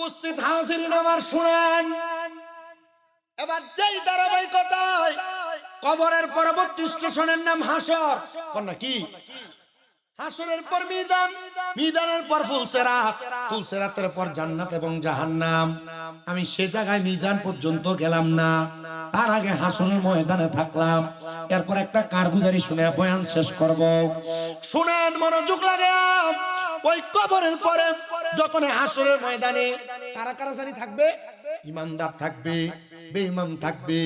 উপস্থিত হাজিরিন আমার শুনেন, এবার যেই ধারাবাহিকতায় কবরের পরবর্তী স্টেশনের নাম হাসর, কন্যা কি হাসরের পর মিজান, মিজানের পর ফুলসেরাত, ফুলসেরাতের পর জান্নাত এবং জাহান্নাম। আমি সে জায়গায় মিজান পর্যন্ত গেলাম না, তার আগে হাসরের ময়দানে থাকলাম। এরপর একটা কারগুজারি শুনে বয়ান শেষ করব। শুনেন মনোযোগ লাগে। ওই কবরের পরে যখন হাসরের ময়দানে কারা কারা জানি থাকবে, ইমানদার থাকবে, বেঈমান থাকবে,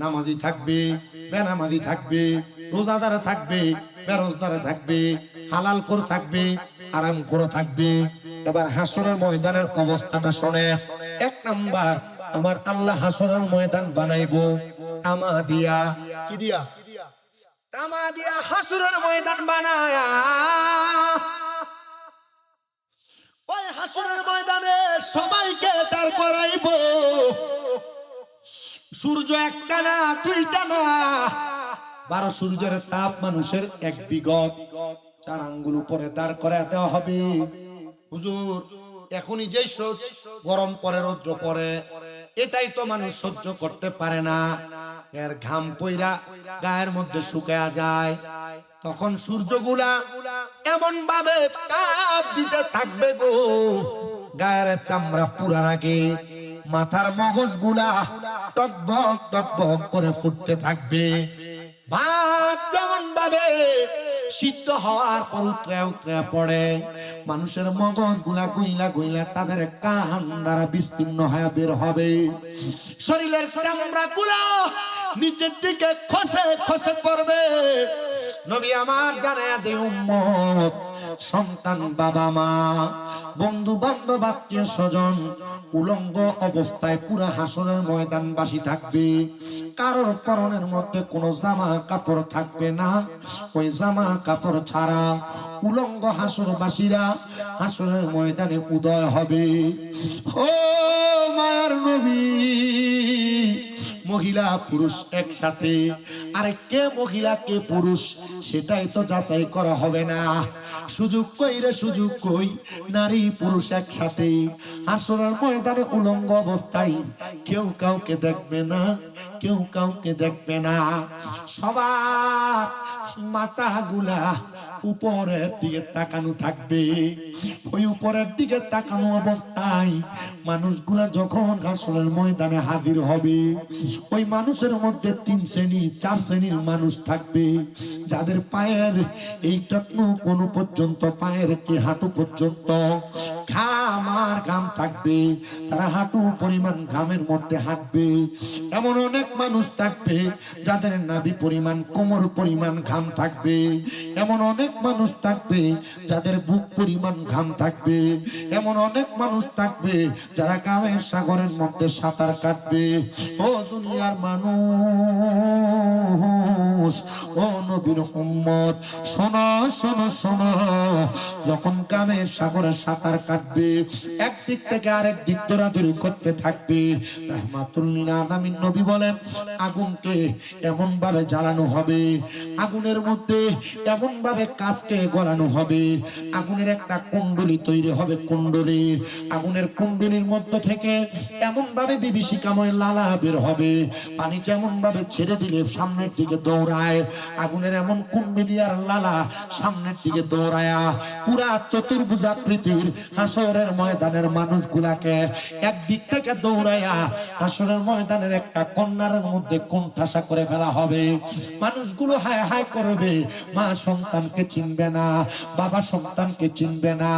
নামাজি থাকবে, বেনামাজি থাকবে, রোজাদার থাকবে, বেরোজগার থাকবে, হালাল খোর থাকবে, আরাম খোর থাকবে। এবার হাসরের ময়দানের অবস্থাটা শুনে, এক নাম্বার আমার আল্লাহ হাসরের ময়দান বানাইবো তামা দিয়া। কি দিয়া? তামা দিয়া হাসরের ময়দান বানায়া। ওই হাসরের ময়দানে সবাইকে তার করাইবো। সূর্য একটা না, দুইটা না, 12 সূর্যের তাপ মানুষের এক বিগত 4 আঙ্গুল উপরে দাঁড় করে দেওয়া হবে। হুজুর, এখনই যে গরম পরে, রৌদ্র পরে, এটাই তো মানুষ সহ্য করতে পারে না। এর ঘাম পইরা গায়ের মধ্যে শুকায়া যায়। তখন সূর্যগুলা এমন ভাবে তাপ দিতে থাকবে গো, গায়ের চামড়া পুরার আগে মাথার মগজগুলা টকবক টকবক করে ফুটতে থাকবে। ভাত যেমন ভাবে সিদ্ধ হওয়ার পর উতরে উতরে পড়ে, মানুষের মগজ গুলা গুইলা গুইলা তাদের কান দ্বারা বিস্তীর্ণ হয়ে বের হবে। শরীরের চামড়া গুলা নিচের দিকে খসে খসে পড়বে। নবী আমার জানায়া দে উম্মত, সন্তান, বাবা মা, বন্ধু বান্ধব, আত্মীয় স্বজন উলঙ্গ অবস্থায় পুরা হাসরের ময়দানবাসী থাকবে। কারোর পরনের মধ্যে কোনো জামা কাপড় থাকবে না। ওই জামা কাপড় ছাড়া উলঙ্গ হাসরবাসীরা হাসরের ময়দানে উদয় হবে। ও মায়ার নবী, মহিলা পুরুষ একসাথে। আরে কে মহিলা কে পুরুষ সেটাই তো যাচাই করা হবে না। সুযোগ কই রে, সুযোগ কই? নারী পুরুষ একসাথে হাসরের ময়দানে উলঙ্গ অবস্থায়। কেউ কাউকে দেখবে না, কেউ কাউকে দেখবে না। সবার মাথাগুলা উপরের দিকে তাকানো থাকবে। ওই উপরের দিকে তাকানো অবস্থায় মানুষগুলা যখন হাসরের ময়দানে হাজির হবে, ওই মানুষের মধ্যে 3 শ্রেণী 4 শ্রেণীর মানুষ থাকবে। যাদের পায়ের এই টকনো কোন পর্যন্ত, পায়ের কি হাঁটু পর্যন্ত ঘাম আর ঘাম থাকবে, তারা হাঁটু পরিমাণ ঘামের মধ্যে হাঁটবে। এমন অনেক মানুষ থাকবে যাদের নাভি পরিমাণ, কোমর পরিমাণ ঘাম থাকবে। এমন অনেক মানুষ থাকবে যাদের বুক পরিমাণ ঘাম থাকবে। এমন অনেক মানুষ থাকবে যারা ঘামের সাগরের মধ্যে সাঁতার কাটবে। ও দুনিয়ার মানুষ, ও নবীর উম্মত, শোনো শোনো শোনো, যখন ঘামের সাগরে সাঁতার কাটবে, একদিক থেকে আরেক দিক দৌড়াদৌড়ি করতে থাকবে। রাহমাতুল লিল আলামিন নবী বলেন, আগুনকে এমন ভাবে জ্বালানো হবে, আগুনের মধ্যে এমন ভাবে কাচকে গলানো হবে, আগুনের একটা কুণ্ডলী তৈরি হবে, কুণ্ডলী। আগুনের কুণ্ডলীর মধ্য থেকে এমন ভাবে বিভীষিকাময় লালা বের হবে, পানি যেমন ভাবে ছেড়ে দিলে সামনের দিকে দৌড়ায়, আগুনের এমন কুণ্ডলী আর লালা সামনের দিকে দৌড়ায়া পুরা চতুর্ভুজাকৃতির হাসরের ময়দানের মানুষগুলাকে একদিক থেকে দৌড়ায়া হাসরের ময়দানের একটা কন্যার মধ্যে কোণঠাসা করে ফেলা হবে। মানুষগুলো হায় হায় করবে, মা সন্তানকে চিনবে না, বাবা সন্তানকে চিনবে না,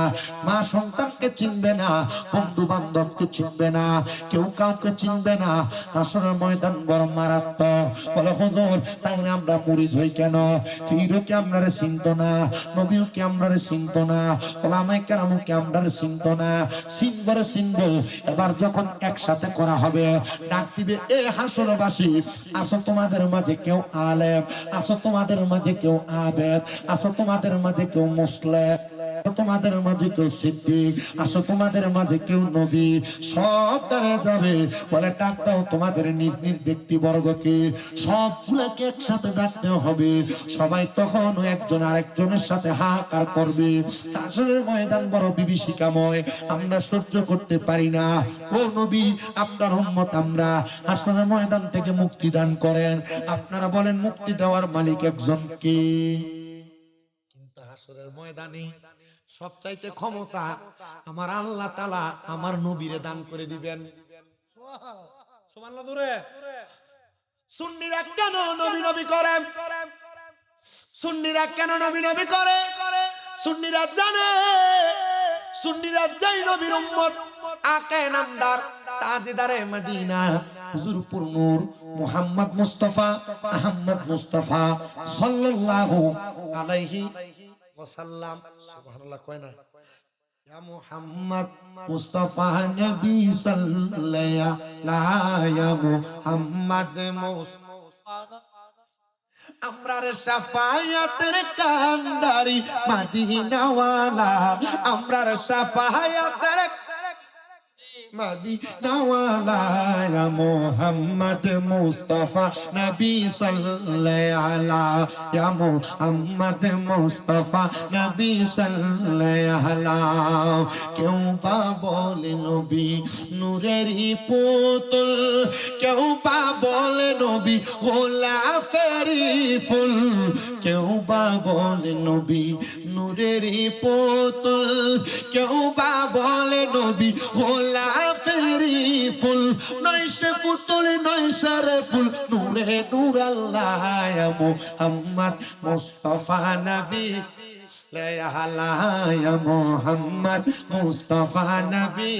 মা সন্তানকে চিনবে না, বন্ধু বান্ধবকে চিনবে না, কেউ কাউকে চিনবে না। হাসরের ময়দান বড় মারাত্মক। বলে হুজুর, তাইলে আমরা মুরিদ হই কেন? ফিরও কি আমরারে চিনতো না, নবীও কি আমরারে চিনতো না, ওলামায়ে কেরামও কি আমরারে চিনতো না? চিনবরে চিনবো। এবার যখন একসাথে করা হবে, ডাক দিবে, এ হাসরবাসী, আসো তোমাদের মাঝে কেউ আলেম, আসো তোমাদের মাঝে কেউ আবেদ, আসো তোমাদের মাঝে কেউ মুসলিম, তোমাদের মাঝে কেউ সিদ্দিক, আসো তোমাদের মাঝে কেউ নবী, সব দাঁড়িয়ে যাবে। বলে ডাক দাও তোমাদের নিজ নিজ ব্যক্তিবর্গকে, সবগুলোকে একসাথে ডাকতে হবে। সবাই তখন একজন আরেকজনের সাথে হাহাকার করবে। হাসরের ময়দান বড় বিভীষিকাময়, আমরা সহ্য করতে পারি না। ও নবী, আপনার উম্মত আমরা, হাসরের ময়দান থেকে মুক্তি দান করেন। আপনারা বলেন মুক্তি দেওয়ার মালিক একজন কে? কিন্তু হাসরের ময়দানে সবচাইতে ক্ষমতা আমার আল্লাহ তাআলা আমার নবীরে দান করে দিবেন। সুবহানাল্লাহ জোরে। সুন্নিরা কেন নবী নবী করে? সুন্নিরা কেন নবী নবী করে? সুন্নিরা জানে, সুন্নিরা যাই নবীর উম্মত, আকে নামদার তাজদারে মদিনা হুজুরপুর নূর মুহাম্মদ মুস্তাফা আহমদ মুস্তাফা সাল্লাল্লাহু আলাইহি ওয়াসাল্লাম। সুবহানাল্লাহ কয় না? ইয়া মুহাম্মদ মুস্তাফা নবী সাল্লাল্লাহু ইয়া মুহাম্মদ মুস্তাফা আমরার শাফায়াতের কান্ডারি মদিনাওয়ালা, আমরার শাফায়াতের মদিনাওয়ালা ইয়া মুহাম্মদ মুস্তাফা নবী সাল্লাল্লাহু ইয়া মুহাম্মদ মুস্তাফা নবী সাল্লাল্লাহু। কেউ বা বলে নবী নূরেরই পুতুল, কেউ বা বলে নবী গোলাপেরই ফুল, কেউ বা বলে নবী নূরেরই পুতুল, কেউ বা বলে নবী গোলাপেরই ফুল। নয় সে পুতুল নয় সে রে ফুল, নূরে নূর আল্লাহ ইয়া মুহাম্মদ মুস্তাফা নবী ইয়া মুহাম্মদ মুস্তাফা নবী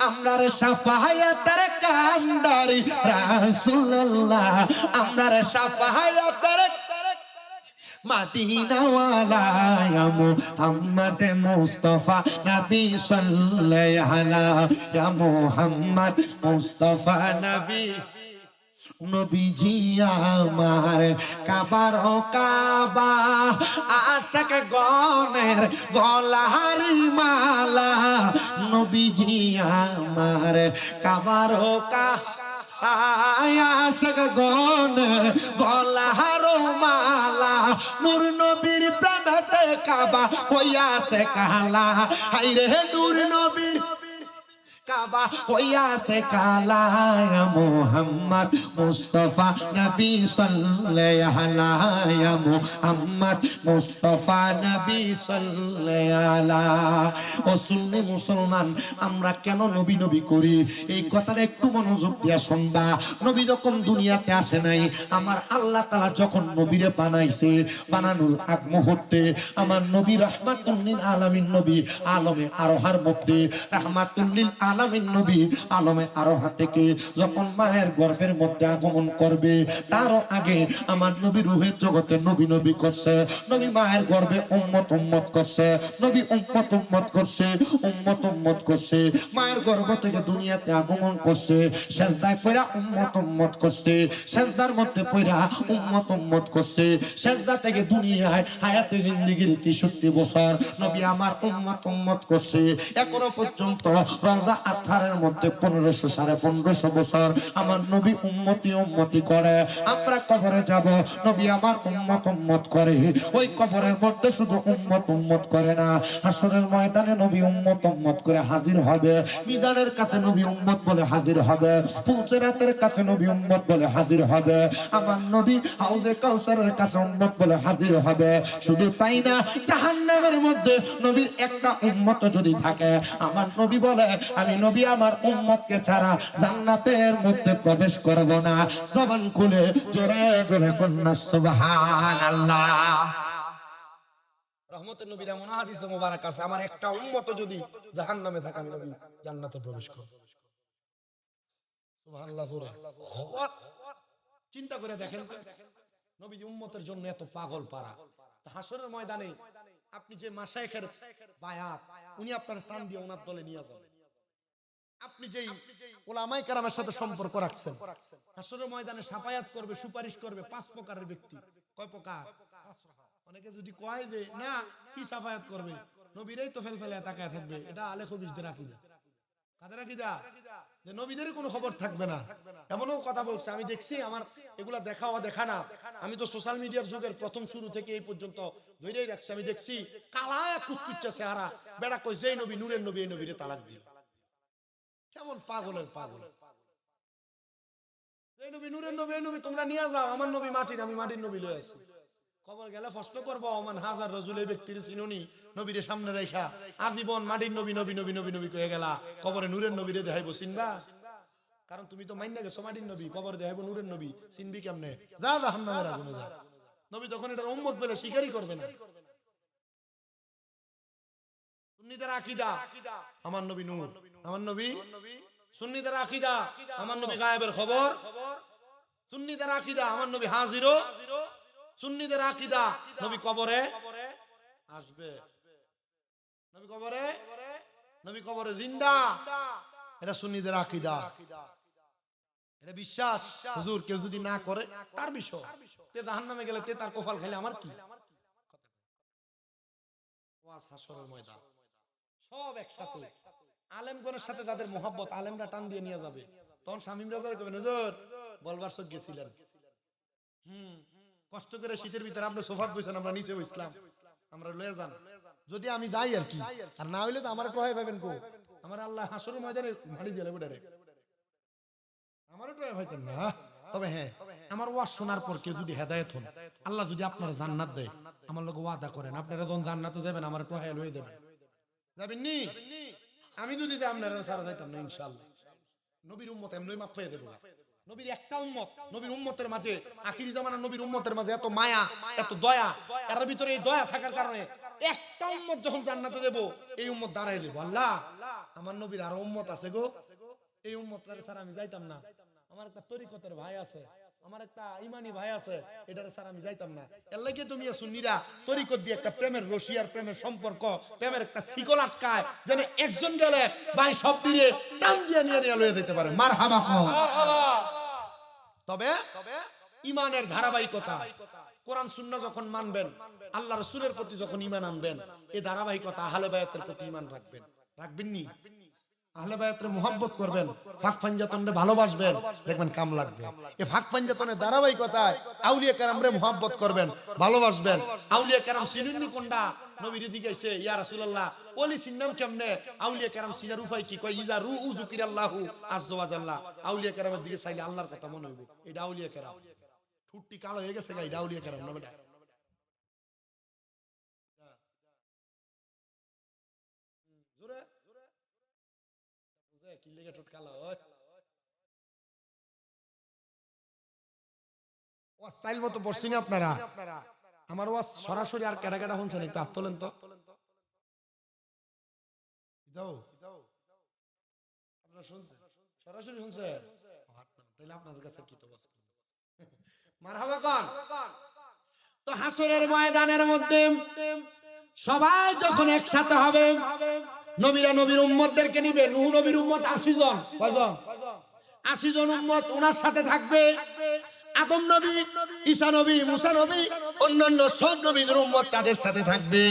আমরার শাফায়াতের কান্ডারি রাসূলুল্লাহ, আমরার শাফায়াতের মদিনাওয়ালা ইয়া মুহাম্মদ মুস্তাফা নবী সাল্লাল্লাহু ইয়া মুহাম্মদ মুস্তাফা নবী। নবীজি আমার কাবার কাবা, আশাক গনের গলাহারি মালা, নবীজি আমার কাবার কাবা, আশাক গনের গলাহার মালা, নূর নবীর প্রাণতে কাবা হইয়াছে কালা, হায়রে নূর নবীর কাবা হইয়াছে কালা ইয়া মুহাম্মদ মুস্তাফা নবী সাল্লাল্লাহু ইয়া মুহাম্মদ মুস্তাফা নবী সাল্লাল্লাহু। ও সুন্নি মুসলমান, আমরা কেন নবী নবী করি? এই কথাটা একটু মনোযোগ দিয়া শুনবা। নবী যখন দুনিয়াতে আসে নাই, আমার আল্লাহ তাআলা যখন নবীরে বানাইছে, বানানোর আগ মুহূর্তে আমার নবী রাহমাতুল লিল আলামিন, নবী আলমে আরোহার মধ্যে রাহমাতুল লিল আলামিন নবী আলমে আরোহা থেকে যখন মায়ের গর্ভের মধ্যে আগমন করবে, তারও আগে আমার নবী রূহের জগতে নবী নবী করছে। নবী মায়ের গর্ভে উম্মত উম্মত করছে, নবী উম্মত উম্মত করছে, উম্মত উম্মত করছে, মায়ের গর্ভ থেকে দুনিয়াতে আগমন করছে, সেজদায় পড়া উম্মত উম্মত করছে, সেজদার মধ্যে পড়া উম্মত উম্মত করছে, সেজদা থেকে দুনিয়ায় হায়াতে জিন্দেগির 63 বছর নবী আমার উম্মত উম্মত করছে। এখনো পর্যন্ত রওজা আথারের মধ্যে 1500 1550 বছর আমার নবী উম্মতি উম্মতি করে। আমরা কবরে যাব, নবী আমার উম্মত উম্মত করে। ওই কবরের মধ্যে শুধু উম্মত উম্মত করে না, হাসরের ময়দানে নবী উম্মত উম্মত করে হাজির হবে। মিজানের কাছে নবী উম্মত বলে হাজির হবে, ফুলসিরাতের কাছে নবী উম্মত বলে হাজির হবে, আমার নবী হাউজে কাউসারের কাছে উম্মত বলে হাজির হবে। শুধু তাই না, জাহান্নামের মধ্যে নবীর একটা উম্মত যদি থাকে, আমার নবী বলে আমি নবী আমার উম্মতকে ছাড়া জান্নাতের মধ্যে প্রবেশ করব না। জবান খুলে জোরে জোরে কন্যা সুবহানাল্লাহ। রহমতের নবীর এমন হাদিসে মোবারক আছে, আমার একটা উম্মত যদি জাহান্নামে থাকে, আমি নবী জান্নাতে প্রবেশ করব। সুবহানাল্লাহ জোরে। চিন্তা করে দেখেন নবী উম্মতের জন্য এত পাগল পারা। হাসরের ময়দানে আপনি যে মাশায়েখের বায়াত, উনি আপনার টান দিয়ে ওনার দলে নিয়ে যাবেন। আপনি যেই উলামায়ে কেরামের সাথে সম্পর্ক রাখছেন, হাসরের ময়দানে শাফায়াত করবে, সুপারিশ করবে 5 প্রকারের ব্যক্তি। কয় প্রকার? অনেকে যদি কয় যে না কি শাফায়াত করবে, নবীরাই তো ফেলফেলে তাকায় থাকবে, এটা আলে খবিসদের আকীদা। কাদের আকীদা? যে নবীদেরই কোনো খবর থাকবে না। এমনও কথা বলছে, আমি দেখছি, আমার এগুলা দেখা ও দেখা না, আমি তো সোশ্যাল মিডিয়ার যুগের প্রথম শুরু থেকে এই পর্যন্ত ধরেই রাখছি, আমি দেখছি কালা কুচকুচ্চা চেহারা বেড়া কইছে এই নবী নূরের নবী, এই নবীরে তালাক দিল। কেমন পাগলের পাগল! এই নবী নূরের নবী, এই নবী তোমরা নিয়ে যাও, আমার নবী মাটির, আমি মাটির নবী লয়ে আছি। কবর গেলে প্রশ্ন করবো, মান হাজার রাসূল এই ব্যক্তির চিনুনি, নবীরে সামনে রেখা আজীবন মাটির নবী নবী নবী নবী নবী কয়ে গেলা, কবরে নূরের নবীরে দেখাইবো, চিনবা? কারণ তুমি তো মাইন্না গেছো মাটির নবী, কবরে দেখাইবো নূরের নবী, চিনবি কেমনে? যা জাহান্নামের আগুনে যা। নবী তখন এটা উম্মত বলে স্বীকারই করবে না। সুন্নিদের আকীদা আমার নবী নূর, আমার নবী। সুন্নিদের আকীদা আমার নবী গায়েবের খবর। সুন্নিদের আকীদা আমার নবী হাজিরও। সুন্নিদের আকীদা নবী কবরে আসবে, নবী কবরে, নবী কবরে জিন্দা। এটা সুন্নিদের আকীদা, এটা বিশ্বাস। হুজুর কেউ যদি না করে তার বিষয়, তে জাহান্নামে গেলে তে তার কপাল খাইলে আমার কি? ওয়াজ হাসরের ময়দান সব একসাথে, আলেমগণের সাথে যাদের মোহাব্বত, আলেমরা টান দিয়ে নিয়ে যাবে। তখন শামীম রাজা কবেন, হুজুর বলবার সব গেছিলেন, কষ্ট করে শীতের ভিতরে আপনি সোফাত বসেন, আমরা নিচে বসলাম, আমরা লয়ে যান। যদি আমি যাই আর কি, আর না হইলে তো আমার টয় পাবেন কো? আমার আল্লাহ হাসরের ময়দানে ভাড়ি দিয়ে নেবে, আমারও টয় হইতেন না। তবে হ্যাঁ, আমার ওয়াজ শোনার পর কেউ যদি হেদায়েত হন, আল্লাহ যদি আপনার জান্নাত দেয়, আমার লোক ওয়াদা করেন আপনারা যখন জান্নাতে যাবেন আমার টয় হয়ে যাবেন, যাবেন নি? আমি যদি যাই আপনারা সারা যাইতাম না ইনশাআল্লাহ। নবীর উম্মত এমনই মাফ পেয়ে দেবো। নবীর একটা উম্মত, নবীর উম্মতের মাঝে, আখিরি জামানার নবীর উম্মতের মাঝে এত মায়া, এত দয়া, এর ভিতরে এই দয়া থাকার কারণে একটা উম্মত যখন জান্নাতে দেব, এই উম্মত দাঁড়াই দেব, আল্লাহ আমার নবীর আরো উম্মত আছে গো, এই উম্মতটারে স্যার আমি যাইতাম না। আমার একটা তরিকতের ভাই আছে, আমার একটা ইমানি ভাই আছে, এটারে স্যার আমি যাইতাম না। এর লাগি তুমি সুন্নিরা তরিকত দিয়ে একটা প্রেমের রশি আর প্রেমের সম্পর্ক, প্রেমের একটা শিকল আটকায়, যেন একজন গেলে ভাই সব দিয়ে টান দিয়ে নিয়ে নিয়ে লয়ে যেতে পারে। মারহাবা কও। তবে ইমানের ধারাবাহিকতা, কোরআন সুন্নাহ যখন মানবেন, আল্লাহ রাসূলের প্রতি যখন ঈমান আনবেন, এই ধারাবাহিকতা আহলে বায়াতের প্রতি ঈমান রাখবেন, রাখবেন নি? আহলে বায়াতের মুহাব্বত করবেন, ফাঁক ফাঞ্জাতনরে ভালোবাসবেন, দেখবেন কাম লাগবে। এই ফাঁক ফাঞ্জাতনের ধারাবাহিকতায় আউলিয়া কেরামরে মুহাব্বত করবেন, ভালোবাসবেন। আউলিয়া কেরাম চিনেননি কোনটা? নবীরে জিজ্ঞাসে, ইয়া রাসূলুল্লাহ ওলি চিন্নাম কেমনে? আউলিয়া কেরাম চিনার উপায় কি? কয় ইজা রু যুকিরাল্লাহু আযজা ওয়া জাল্লা। আউলিয়া কেরামের দিকে চাইলে আল্লাহর কথা মনে হইব, এটা আউলিয়া কেরাম। ঠুটটি কালো হয়ে গেছে গা, এটা আউলিয়া কেরাম না বেটা। জোরে বুঝে কি লেগে ঠোঁট কালো হয়? ওয়াজ স্টাইল মতো পড়ছেন আপনারা। আমার ওয়াজ সরাসরি আর কেডা কেডা শুনছেন একটু হাত তোলেন তো। যাও আপনারা শুনছেন, সরাসরি শুনছেন? তাহলে আপনাদের কাছে কি তো ওয়াজ করব। মারহাবা কোন। তো হাসরের ময়দানের মধ্যে সবাই যখন একসাথে হবে, নবীরা নবীর উম্মতদেরকে নিবে। নূহ নবীর উম্মত 80 জন, কয়জন? 80 জন উম্মত ওনার সাথে থাকবে। আদম নবী, ঈসা নবী, মুসা নবী, অন্যান্য সব নবীদের উম্মত তাদের সাথে থাকবে।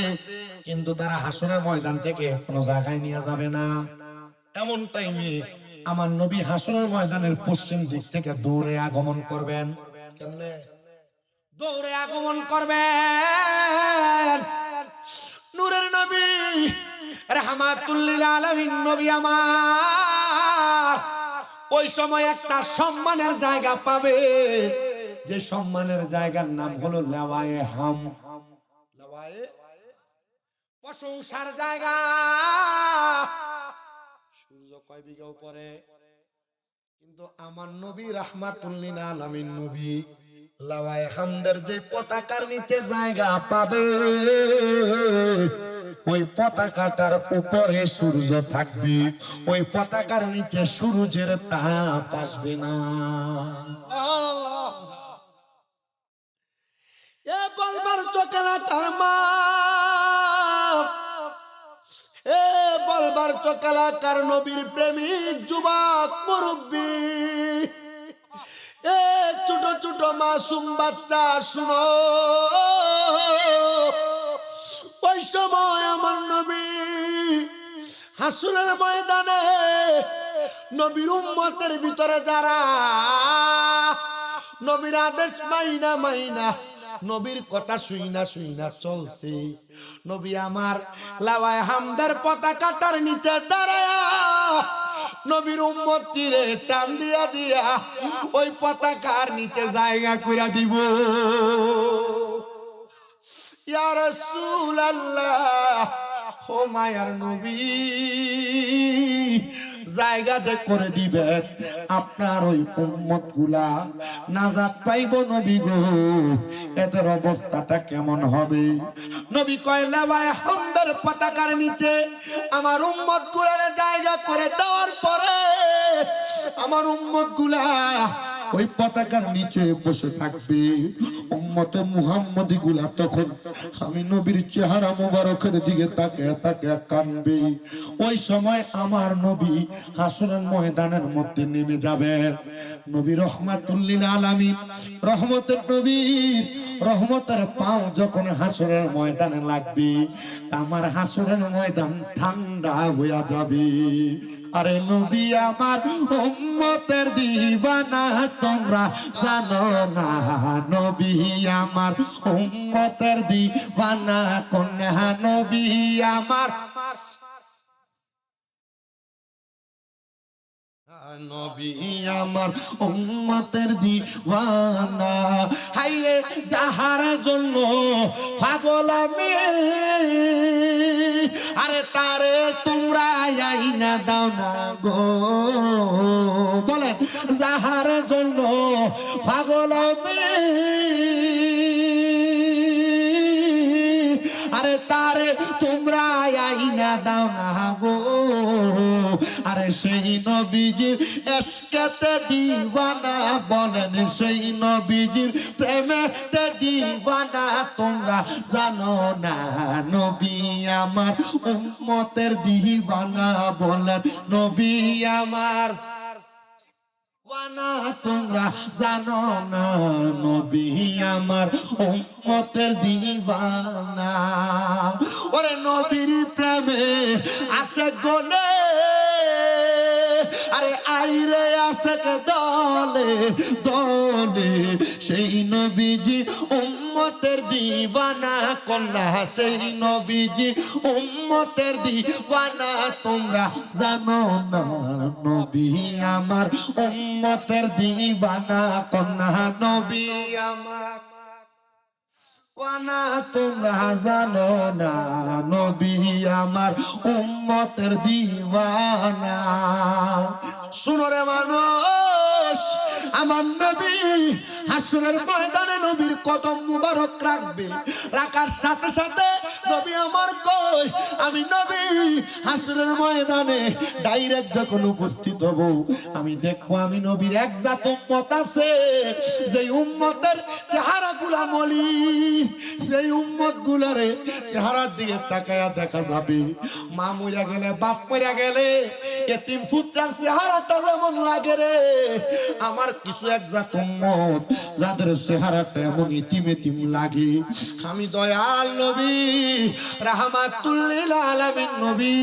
কিন্তু তারা হাসরের ময়দান থেকে কোনো জায়গায় নিয়ে যাবে না। এমন টাইমে আমার নবী হাসরের ময়দানের পশ্চিম দিক থেকে দৌড়ে আগমন করবেন। কেমনে? দৌড়ে আগমন করবেন। নূরের নবী, রাহমাতুল লিল আলামিন নবী আমার ওই সময় একটা সম্মানের জায়গা পাবে, যে সম্মানের জায়গার নাম হলো লাওয়ায়ে হাম। লাওয়ায়ে প্রশংসার জায়গা। সূর্য কয় বিঘা উপরে, কিন্তু আমার নবী রাহমাতুল লিল আলামিন নবী লাওয়ায়ে হামদের যে পতাকার নিচে জায়গা পাবে, ওই পতাকাটার উপরে সূর্য থাকবে, ওই পতাকার নিচে সূর্যের তাপ আসবে না। এ বলবার চোখেলা তার মা, এ বলবার চোখেলা কার নবীর প্রেমিক যুবক মুরব্বী, এ ছোট ছোট মাসুম বাচ্চা শুনো, ওই সময় আমার নবী হাসরের ময়দানে নবীর উম্মতের ভিতরে যারা নবীর আদেশ মাইনা নবীর কথা শুইনা চলছে, নবী আমার লাওয়ায়ে হামদের পতাকাটার নিচে দাঁড়ায়া নবীর উম্মতিরে টান দিয়া ওই পতাকার নিচে জায়গা কইরা দিব। ইয়া রাসূলুল্লাহ, ও মায়ার নবী, জায়গা যে করে দিবেন আপনার ওই উম্মত গুলা নাজাত পাইব নবী গো, এদের অবস্থাটা কেমন হবে? নবী কয় লাওয়ায়ে হামদের পতাকার নিচে আমার উম্মত গুলার জায়গা করে দেওয়ার পরে আমার উম্মত গুলা ওই পতাকার নিচে বসে থাকবে। উম্মতে মুহাম্মদী গুলা তখন আমি নবীর চেহারা মুবারকের দিকে তাকিয়ে কাঁদবে। ওই সময় আমার নবী হাসরের ময়দানের মধ্যে নেমে যাবেন। নবী রহমাতুল লিল আলামিন, রহমতের নবী, রহমতের পাও যখন হাসরের ময়দানে লাগবে আমার হাসরের ময়দান ঠান্ডা হয়ে যাবে। আরে নবী আমার উম্মতের দিওয়ানা তোমরা জানো না, নবী আমার উম্মতের দিওয়ানা কন্যা, নবী আমার নবী আমার উম্মতের দিওয়ানা। হাইরে যাহার জন্য পাগল আমি, আরে তারে তোমরা আইনা দাও না গো। বলেন যাহার জন্য পাগল আমি, আরে তারে তোমরা আইনা দাও না গো। আরে সেই নবীজির ইশকেতে দিওয়ানা, বলেন সেই নবীজির প্রেমেতে দিওয়ানা তোমরা জানো না, নবী আমার উম্মতের দিওয়ানা। বলেন নবী আমার তোমরা জানো না, নবী আমার উম্মতের দিওয়ানা। ওরে নবীর প্রেমে আছে গলে, আরে আইরে আশেক দলে দলে, সেই নবীজি উম্মতের দিওয়ানা কন্যা, সেই নবীজি উম্মতের দিওয়ানা তোমরা জানো না, নবী আমার উম্মতের দিওয়ানা কন্যা, নবী আমার ওয়ানা তোমরা জানো না, নবী আমার উম্মতের দিওয়ানা। শুনো রে মানুষ, আমার নবী হাসরের ময়দানে নবীর কদম মুবারক রাখবে, রাখার সাথে সাথে নবী আমার কই আমি নবী হাসরের ময়দানে ডাইরেক্ট যখন উপস্থিত হব আমি দেখবো আমি নবীর এক জাত উম্মত আছে, যে উম্মতের চেহারা গুলা মলি, সেই উম্মত গুলারে চেহারার দিকে তাকায়া দেখা যাবে মা মইরা গেলে বাপ মইরা গেলে এতিম পুত্রার চেহারাটা যেমন লাগে রে, আমার কিছু এক জাত উম্মত যাদের চেহারাটা এমন ইতিম ইতিম লাগে। আমি দয়াল নবী রাহমাতুল লিল আলামিন নবী,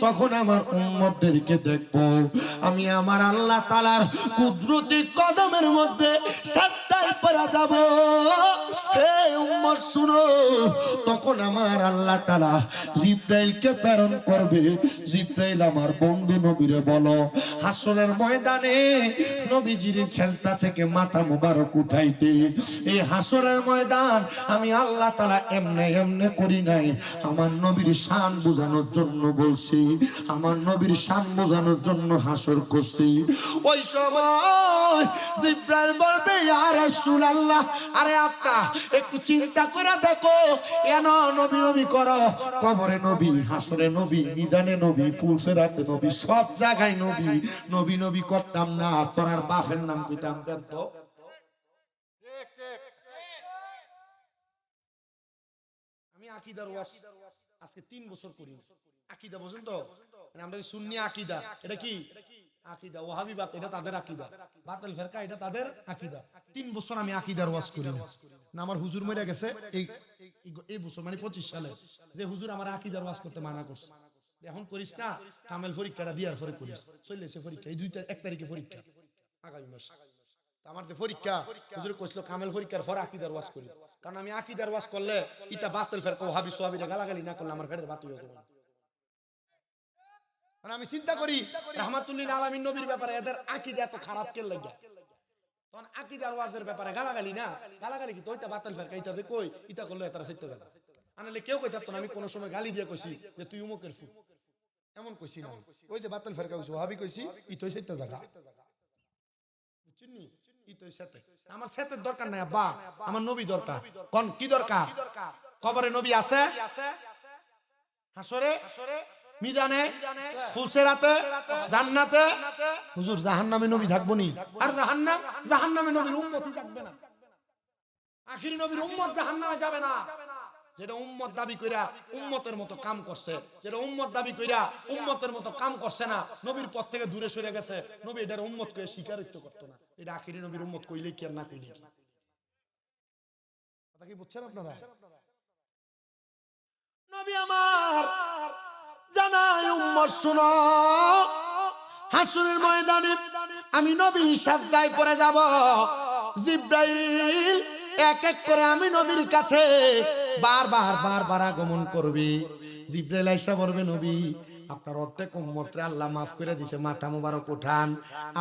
তখন আমার উম্মতদেরকে দেখবো আমি আমার আল্লাহ তাআলার কুদরতি কদমের মধ্যে সাজদায় পড়ে যাব। হে উম্মত শুনো, তখন আমার আল্লাহ তাআলা জিবরাইলকে প্রেরণ করবে। জিবরাইল আমার বন্ধু নবীরে বলো হাসরের ময়দানে নবীজির ছেলতা থেকে মাথা মুবারক উঠাইতে। এই হাসরের ময়দান আমি আল্লাহ তাআলা এমনে এমনে করি নাই, আমার নবীর শান বোঝানোর জন্য বলছি, আমার নবীর শান বোঝানোর জন্য হাসর করছি। ওই সময় জিবরাইল বলবে ইয়া রাসূলুল্লাহ, আরে আপনা একটু চিন্তা করে দেখো, কেন নবী নবী করো, কবরে নবী, হাসরে নবী, মিজানে নবী, ফুলসেরাতে নবী, সব জায়গায় নবী। নবী নবী করতাম না, তোর বাপের নাম কইতাম বেদ। আমি আকীদার ওয়াজ আজকে 3 বছর করি। আকীদা বুঝুন তো, মানে আমরা সুন্নি আকীদা, এটা কি আকীদা, ওয়াহাবি বাত এটা তাদের আকীদা, বাতিল ফিরকা এটা তাদের আকীদা। 3 বছর আমি আকীদার ওয়াজ করি না। আমার হুজুর মরে গেছে, এই এই বছর মানে 25 সালে যে হুজুর আমার আকীদার ওয়াজ করতে মানা করছে, এখন করিস না, কামেল পরীক্ষাটা দিয়ার পরে করিস। চলেছে পরীক্ষা, এই 1 তারিখে পরীক্ষা, আগামী মাস। তা আমার যে পরীক্ষা, হুজুর কইছিল কামেল পরীক্ষার পর আকীদার ওয়াজ করি, কারণ আমি আকীদার ওয়াজ করলে ইটা বাতিল ফেরকা ওয়াহাবি সোহাবিরা গালাগালি না করলে আমার ফেরত বাতিল হয়ে যাবে। মানে আমি চিন্তা করি রাহমাতুল্লিল আলামিন নবীর ব্যাপারে এদের আকীদা এত খারাপ কেন লাগা, তখন আকীদার ওয়াজের ব্যাপারে গালাগালি না, গালাগালি কি তোইটা বাতিল ফেরকা ইটা যে কই ইটা করলে তারা চিত্তে যাবে। আনালে কেউ কইতাত না আমি কোন সময় গালি দিয়ে কইছি যে তুই উমুকের ফু, এমন কইছি না। ওই যে বাতিল ফেরকা কইছি ওয়াহাবি কইছি ইতই চিত্তে জায়গা, বুঝছিনি? ইতই সাথে আমার সাথে দরকার নাই আব্বা, আমার নবী দরকার। কোন কি দরকার? কবরে নবী আছে, হাসরে, মিজানে, ফুলসেরাতে, জান্নাতে। হুজুর জাহান্নামে নবী থাকবো নি? আর জাহান্নামে নবীর উম্মতই থাকবে না। আখিরি নবীর উম্মত জাহান্নামে যাবে না। যেটা উম্মত দাবি কইরা উম্মতের মতো কাম করছে, যেটা উম্মত দাবি কইরা উম্মতের মতো কাম করছে না, নবীর পথ থেকে দূরে সরে গেছে, নবী এটার উম্মত কইয়া স্বীকারিত করতো না। এটা আখিরি নবীর উম্মত কইলে কি আর না কইলে কি? কথা কি বুঝছেন আপনারা? নবী আমার জানাই উম্মত শুনো, হাসরের ময়দানে আমি নবী সাজদায় পড়ে যাব, জিবরাইল এক এক করে আমি নবীর কাছে বারবার আগমন করবে। জিবরাইল আইসা বলবে নবী আপনার অর্ধেক উম্মতরে আল্লাহ মাফ করে দিছে, মাথা মুবারক উঠান।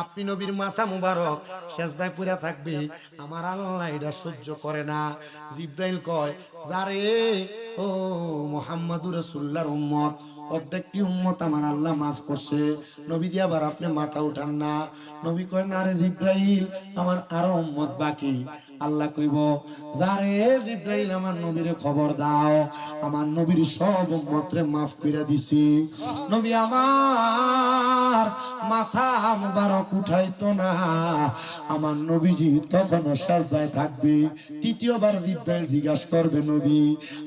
আপনি নবীর মাথা মুবারক সেজদায় পড়ে থাকবে, আমার আল্লাহ এটা সহ্য করে না। জিবরাইল কয় যারে ও মুহাম্মাদুর রাসূলুল্লাহর উম্মত, অর্ধেকটি উম্মত আমার আল্লাহ মাফ করছে, নবী দিয়ে আবার আপনি মাথা উঠান না। নবী কয় না রে জিবরাইল, আমার আরো উম্মত বাকি। আল্লাহ কইব যারে জিবরাইল আমার নবীরে খবর দাও, আমার নবীর সব উম্মতরে মাফ কইরা দিছি। নবী আমার মাথা মুবারক উঠাইতো না, আমার নবীজি তখনও সাজদায় থাকবে। তৃতীয়বার জিবরাইল জিজ্ঞাসা করবে নবী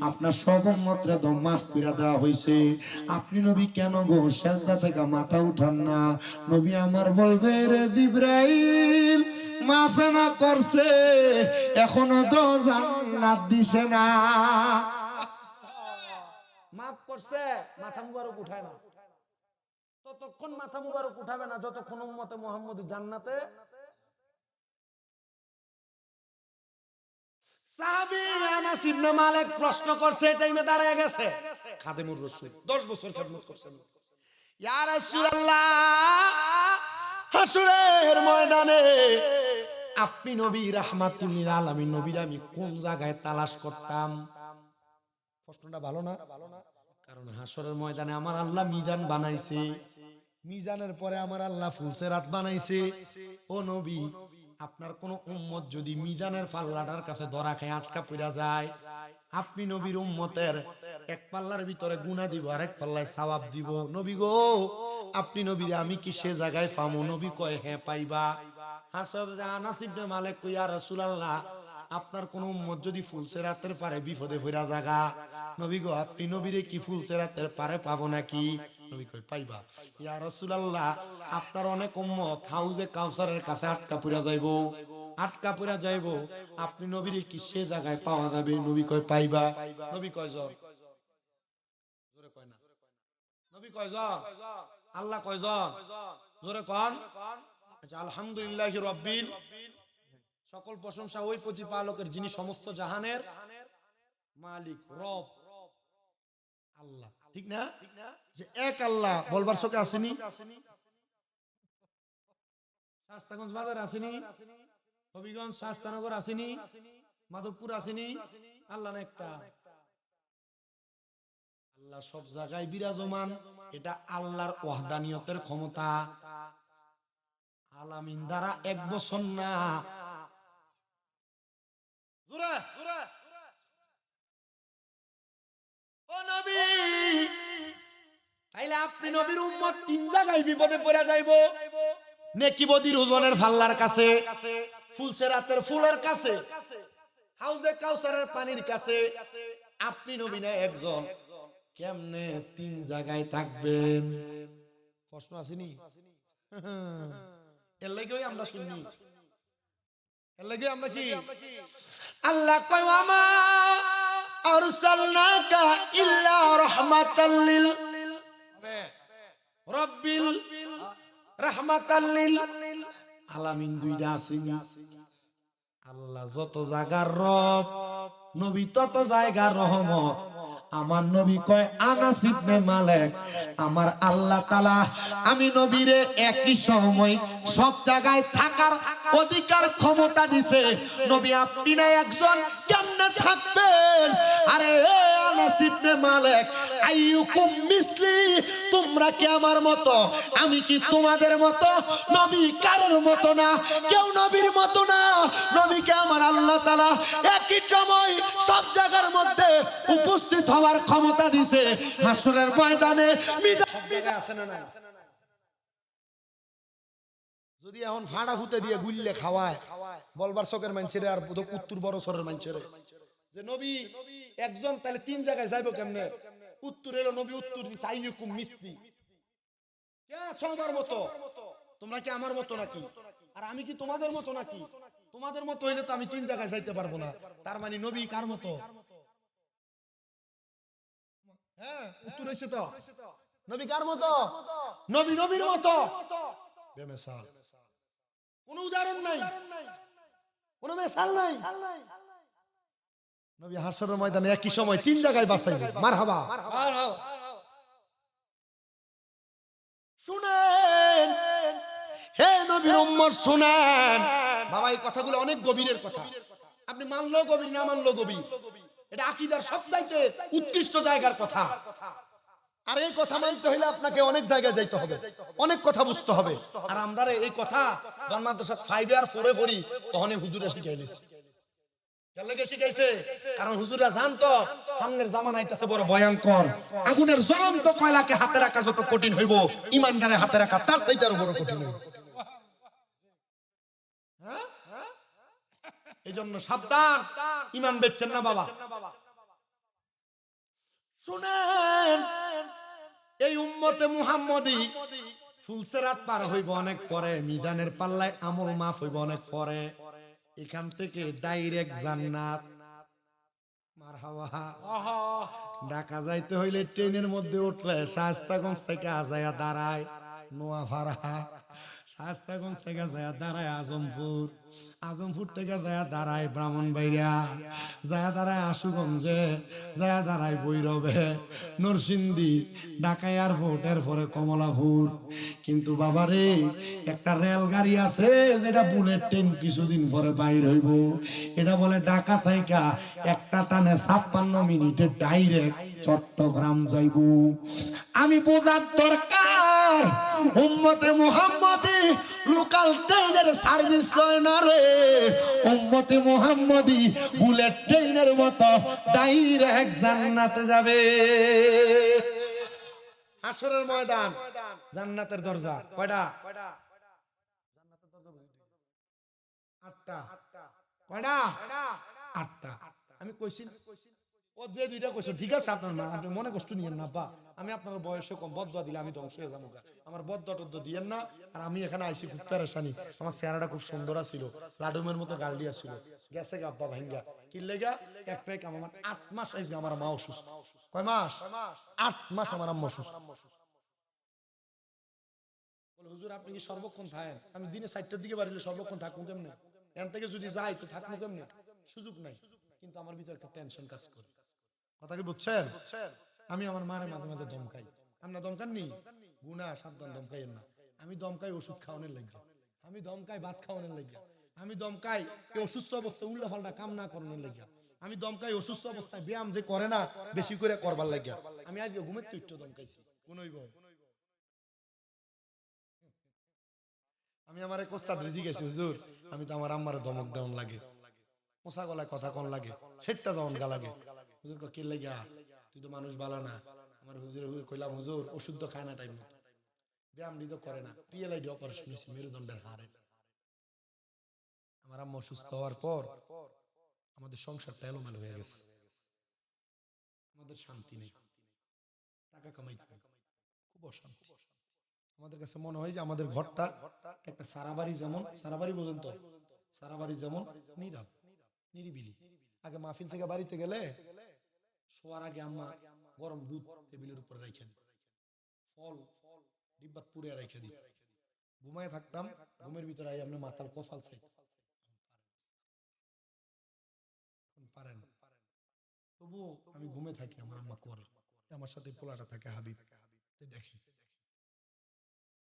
আপনার সব উম্মতরে তো মাফ কইরা দেওয়া হইছে, আপনি নবী কেন গো সাজদা থেকে মাথা উঠান না? নবী আমার বলবে রে জিবরাইল মাফ না করছে, এখনো তো জান্নাত দিছে না। মাফ করছে, মাথা মুবারক উঠায় না। ততক্ষণ মাথা মুবারক উঠাবে না যতক্ষণ উম্মতে মুহাম্মদ জান্নাতে। সাহাবী আনাস ইবনে মালিক প্রশ্ন করছে, এই টাইমে দাঁড়ায় গেছে খাদেমুর রাসূল, 10 বছর খেদমত করছেন। ইয়া রাসূলুল্লাহ, হাসরের ময়দানে আপনি নবী রাহমাতুল্লিল আলামিন নবীর আমি কোন জায়গায় তালাশ করতাম? প্রশ্নটা ভালো না? কারণ হাসরের ময়দানে আমার আল্লাহ মিজান বানাইছে, মিজানের পরে আমার আল্লাহ ফুলসেরাত বানাইছে। ও নবী আপনার কোন উম্মত যদি মিজানের পাল্লাটার কাছে ধরা খায় আটকা পড়া যায়, আপনি নবীর উম্মতের এক পাল্লার ভিতরে গুনাহ দিব আর এক পাল্লায় সওয়াব দিব। নবী গো আপনি নবীরে আমি কি সে জায়গায় পামু? নবী কয় হ্যাঁ পাইবা। হাসরে আনাস ইবনে মালিক কয় ইয়া রাসূলুল্লাহ, আপনার কোন উম্মত যদি ফুলসেরাতের পারে বিপদে পড়া জায়গা, নবী গো আপনি নবীরে কি ফুলসেরাতের পারে পাবো নাকি? নবী কয় পাইবা। ইয়া রাসূলুল্লাহ, আপনার অনেক উম্মত হাউজে কাউসারের কাছে আটকা পড়া যাইবো, আটকা পড়া যাইবো, আপনি নবীরে কি সে জায়গায় পাওয়া যাবে? নবী কয় পাইবা। নবী কয় জন? জোরে কয় না। নবী কয় জন? আল্লাহ কয় জন? জোরে কোন? আচ্ছা, আলহামদুলিল্লাহি রাব্বিল, সকল প্রশংসা ওই প্রতিপালকের যিনি সমস্ত জাহানের মালিক, রব আল্লাহ। ঠিক না? যে এক আল্লাহ বলবার চোখে আসেনি? শাস্তাগঞ্জ বাজার আসেনি? হবিগঞ্জ শাস্তানগর আসেনি? মাধবপুর আসেনি? আল্লাহ না একটা। আল্লাহ সব জায়গায় বিরাজমান, এটা আল্লাহর ওয়াহদানিয়তের ক্ষমতা। আলামিন দ্বারা এক বছর না, জোরে ও নবী, তাইলে আপনি নবীর উম্মত তিন জায়গায় বিপদে পড়ে যাইবো। নেকি বদির ওজনের ফাল্লার কাছে, ফুলসেরাতের ফুলের কাছে, হাউজে কাউসারের পানির কাছে। আপনি নবী না একজন, কেমনে তিন জায়গায় থাকবেন? প্রশ্ন আসেনি? এর লাগেই আমরা শুনি, এর লাগেই আমরা কি? আল্লাহ কয় আরসালনাকা ইল্লা রাহমাতাল লিল রাব্বিল রাহমাতাল লিল আলামিন। দুইটা আছে। আল্লাহ যত জায়গার রব, নবী তত জায়গার রহমত। আমার নবী কয় আনাস ইবনে মালিক, আমার আল্লাহ তাআলা আমি নবীরে একই সময় সব জায়গায় থাকার অধিকার ক্ষমতা দিছে। নবী আপনি না একজন কেমনে থাকবেন? আরে আনাস ইবনে মালিক, আইয়ুকুম মিসলি, তোমরা কি আমার মতো? আমি কি তোমাদের মতো? নবী কারোর মতো না, কেউ নবীর মতো না। নবীকে আমার আল্লাহ তাআলা একই সময় সব জায়গার মধ্যে উপস্থিত হওয়ার ক্ষমতা দিছে। হাসরের ময়দানে সব জায়গায় আছে না নাই? যদি এখন ফাড়া ফুটে দিয়ে গুললে খাওয়ায় বলবার চকের মানুষের আর উত্তর বড় সরের মানুষের যে নবী একজন, তাহলে তিন জায়গায় যাইবো কেমনে? উত্তর এলো, নবী উত্তর দিচ্ছে আইয়ুকুম মিসলি, কে আছো আমার মতো? তোমরা কি আমার মতো নাকি? আর আমি কি তোমাদের মতো নাকি? তোমাদের মতো হইলে তো আমি তিন জায়গায় যাইতে পারবো না। তার মানে নবী কার মতো? হ্যাঁ, উত্তর হইছে তো। নবী কার মতো? নবী নবীর মতো। বেমিসাল, কোনো উদাহরণ নাই, কোনো মিসাল নাই। নবী হাসরের ময়দানে একই সময় তিন জায়গায় বাঁচাইবে। মারহাবা। শুনেন হে নবীর উম্মত, শুনেন বাবা, এই কথাগুলো অনেক গভীরের কথা। আপনি মানলো গভীর, না মানলো গভীর, এটা আকীদার সবচাইতে উৎকৃষ্ট জায়গার কথা। আর এই কথা মানতে হইলে আপনাকে অনেক জায়গায় যাইতে হবে, অনেক কথা বুঝতে হবে। আর আমরা এই কথা জন্মান্তর 5 আর 4 পড়ি, তখন হুজুরে শিখাইলেছে। কেন লাগে শিখাইছে? কারণ হুজুররা জানতো সামনের জামানা আইতাছে বড় ভয়ঙ্কর। আগুনের জ্বলন্ত কয়লাকে হাতে রাখা যত কঠিন হইব, ঈমানদারে হাতে রাখা তার চাইতে আরো বড় কঠিন হইব। এই জন্য সাবধান, ঈমান বেচছেন না বাবা। শুনেন, এই উম্মতে মুহাম্মদী ফুলসেরাত পার হইব অনেক পরে, মিজানের পাল্লায় আমল মাফ হইব অনেক পরে। এখান থেকে ডাইরেক্ট জান্নাত। মারহাবা। ঢাকা যাইতে হইলে ট্রেনের মধ্যে উঠলে শায়েস্তাগঞ্জ থেকে আজায়া দাঁড়ায় নোয়াপাড়া, শায়েস্তাগঞ্জ থেকে যায় দাঁড়ায় আজমপুর, আজমপুর থেকে যায় দাঁড়ায় ব্রাহ্মণবাড়িয়া, যায় দাঁড়ায় আশুগঞ্জে, যায় দাঁড়ায় ভৈরবে, নরসিংদী, ঢাকা এয়ারপোর্ট, এরপরে কমলাপুর। কিন্তু বাবারে একটা রেলগাড়ি আছে যেটা বুলেট ট্রেন, কিছুদিন পরে বাইর হইব। এটা বলে ঢাকা থেকে একটা টানে 56 মিনিটে ডাইরেক্ট চট্টগ্রাম যাইব। আমি বোঝার দরকার উম্মতে মুহাম্মদী লোকাল ট্রেনের সার্ভিস লয় না রে। উম্মতে মুহাম্মদী বুলেট ট্রেনের মতো ডাইরেক্ট জান্নাতে যাবে। হাসরের ময়দান, জান্নাতের দরজা কয়টা? আটটা। কয়টা? আটটা। আমি কইছি ও যে দুইটা কইছো ঠিক আছে, আপনার না, আপনি মনে কষ্ট নিয়েন না বা, আমি আপনার বয়সে কম, বদদোয়া দিলে আমি ধ্বংস হয়ে যাবো। আমার বদদোয়া টদ্দোয়া দিয়েন না। আর আমি এখানে আইসি খুব পেরেশানি, আমার চেহারাটা খুব সুন্দর ছিল, লাডুমের মতো গাল দিয়া ছিল, গেছে গাব্বা ভাঙ্গা কিনলে গা এক পেক। আমার 8 মাস আইসে আমার মা অসুস্থ। কয় মাস? 8 মাস আমার আম্মা অসুস্থ। বলে হুজুর আপনি কি সর্বক্ষণ থাকেন? আমি দিনে 4টার দিকে বাড়িলে সর্বক্ষণ থাকবো কেমনে? এখান থেকে যদি যাই তো থাকবো কেমনে? সুযোগ নাই। কিন্তু আমার ভিতরে একটা টেনশন কাজ করে। কথা কি বুঝছেন? আমি আমার মারে মাঝে মাঝে দমকাই। আমরা দমকাননি? গুনাহ, সাবধান, দমকাইয়েন না। আমি দমকাই ওষুধ খাওয়ানোর লাগিয়া, আমি দমকাই ভাত খাওয়ানোর লাগিয়া, আমি দমকাই এই অসুস্থ অবস্থায় উল্টা পাল্টা কাম না করানোর লাগিয়া, আমি দমকাই অসুস্থ অবস্থায় ব্যায়াম যে করে না বেশি করে করবার লাগিয়া। আমি আজকে ঘুমের তো একটু দমকাইছি। কোন হইব? আমি আমার এক ওস্তাদ রেজি গেছি, হুজুর আমি তো আমার আম্মারে ধমক দেওয়ান লাগে, পোষা গলায় কথা কোন লাগে, সেটটা যখন গা লাগে। হুজুর কি লাগিয়া? তুই তো মানুষ ভালো না। আমার হুজুর কইলাম হুজুর ওষুধ তো খায় না টাইম মতো, ব্যায়াম তো করে না, পিএলআইডি অপারেশন হয়েছে মেরুদণ্ডের হাড়ে। আমার আম্মা অসুস্থ হওয়ার পর আমাদের সংসারটা এলোমেলো হয়ে গেছে, আমাদের শান্তি নেই, টাকা কামাই করি, খুব অশান্তি। আমাদের কাছে মনে হয় যে আমাদের ঘরটা একটা সারাবাড়ি, যেমন সারাবাড়ি পর্যন্ত সারাবাড়ি যেমন নীরব নিরিবিলি। আগে মাহফিল থেকে বাড়িতে গেলে শোয়ার আগে আম্মা গরম দুধ টেবিলের উপরে রেখে দিত, ফল ডিব্বাত পুরে রেখে দিত। ঘুমায় থাকতাম, ঘুমের ভিতরে আই আপনি মাথার কফাল চাই পারেন, তবুও আমি ঘুমে থাকি, আমার আম্মা করে। আমার সাথে পোলাটা থাকে হাবিব, দেখি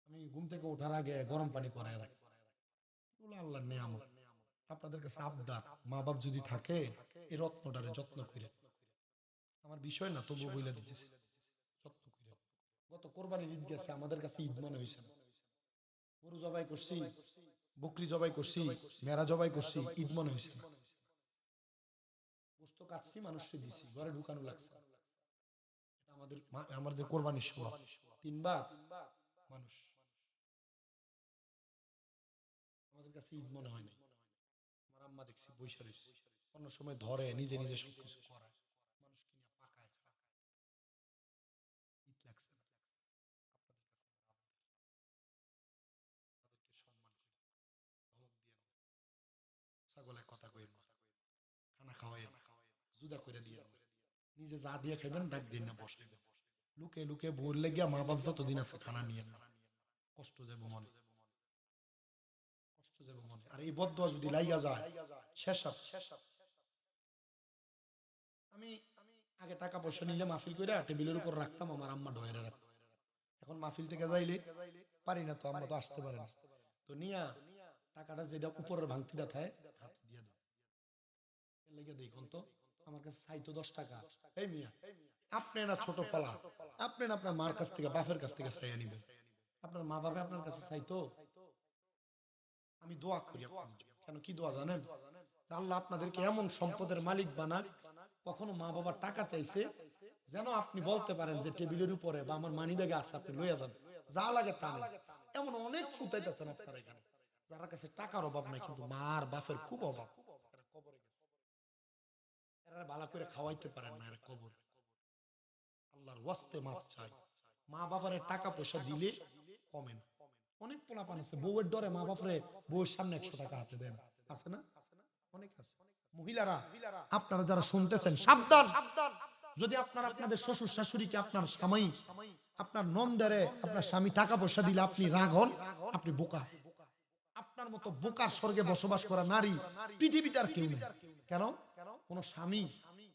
আমি ঘুম থেকে ওঠার আগে গরম পানি করে রাখি। আল্লাহর নিয়ামত। আপনাদের কাছে আবদার, মা বাপ যদি থাকে এই রত্নটারে যত্ন করে, আমার বিষয় না তবু বইলা দিতেছি, যত্ন করে। গত কোরবানির ঈদ গেছে, আমাদের কাছে ঈদ মনে হয়েছে না। গরু জবাই করছি, বকরি জবাই করছি, মেরা জবাই করছি, ঈদ মনে হয়েছে না। গোস্ত কাটছি, মানুষকে দিছি, ঘরে ঢুকানো লাগছে। এটা আমাদের কোরবানির সময় 3 ভাগ মানুষ, আমাদের কাছে ঈদ মনে হয় নাই। আমার আম্মা দেখছি বৈশা রয়েছে, অন্য সময় ধরে নিজে নিজে সবকিছু করায়, মানুষ কিনে পাকায় খায়, ঈদ লাগছে না। আপনাদের কাছে আমার আবদার, তাদেরকে সম্মান করি, ধমক দিয়ে না, ছাগলের কথা কইেন না, খানা খাওয়াই না, জুদা করে দিয়ে না, নিজে যা দিয়ে খাইবেন ডাক দিন না, বসাইবেন। লুকে লুকে বোর লেগিয়া মা বাপ যতদিন আছে খানা নিয়ে না, কষ্ট যাবো মনে, কষ্ট যাবো মনে। আর এই বদদোয়া যদি লাইগা যায় শেষ। আমি আগে টাকা পয়সা নিলে মাহফিল করে টেবিলের উপর রাখতাম, আমার আম্মা ঢয়েরে রাখতো। এখন মাহফিল থেকে যাইলে পারি না, তো আম্মা তো আসতে পারে না, তো নিয়া টাকাটা যেটা উপরের ভাঙতিটা থাকে হাতে দিয়ে দাও, লেগে দেখুন তো আমার কাছে চাইতো 10 টাকা। এই মিয়া, আপনি না ছোট ফলা, আপনি না আপনার মার কাছ থেকে বাপের কাছ থেকে চাইয়া নিবেন, আপনার মা বাবা আপনার কাছে চাইতো। আমি দোয়া করি আপনাদের জন্য। কেন কি দোয়া জানেন? আল্লাহ আপনাদেরকে এমন সম্পদের মালিক বানাক, কখনো মা বাবা টাকা চাইছে যেন আপনি বলতে পারেন যে টেবিলের উপরে বা আমার মানি ব্যাগে আছে, আপনি লইয়া যান, যা লাগে তা নেই। এমন অনেক ফুটাইতেছেন আপনারা এখানে, যারা কাছে টাকার অভাব নাই কিন্তু মার বাপের খুব অভাব, এরা কবরে গেছে, এরা ভালো করে খাওয়াইতে পারেন না, এরা কবর। আল্লাহর ওয়াস্তে মাপ চাই, মা বাবারে টাকা পয়সা দিলে কমে না। অনেক পোলাপান আছে বউয়ের ডরে মা বাপরে বউয়ের সামনে 100 টাকা হাতে দেন, আছে না? অনেক আছে। মহিলারা আপনারা যারা শুনতেছেন সাবধান, যদি আপনারা আপনাদের শ্বশুর শাশুড়িকে, আপনার স্বামী, আপনার নন্দারে আপনার স্বামী টাকা পয়সা দিলে আপনি রাগ হন, আপনি বোকা। আপনার মতো বোকার স্বর্গে বসবাস করা নারী পৃথিবীতে আর কেউ নেই। কেন? কোন স্বামী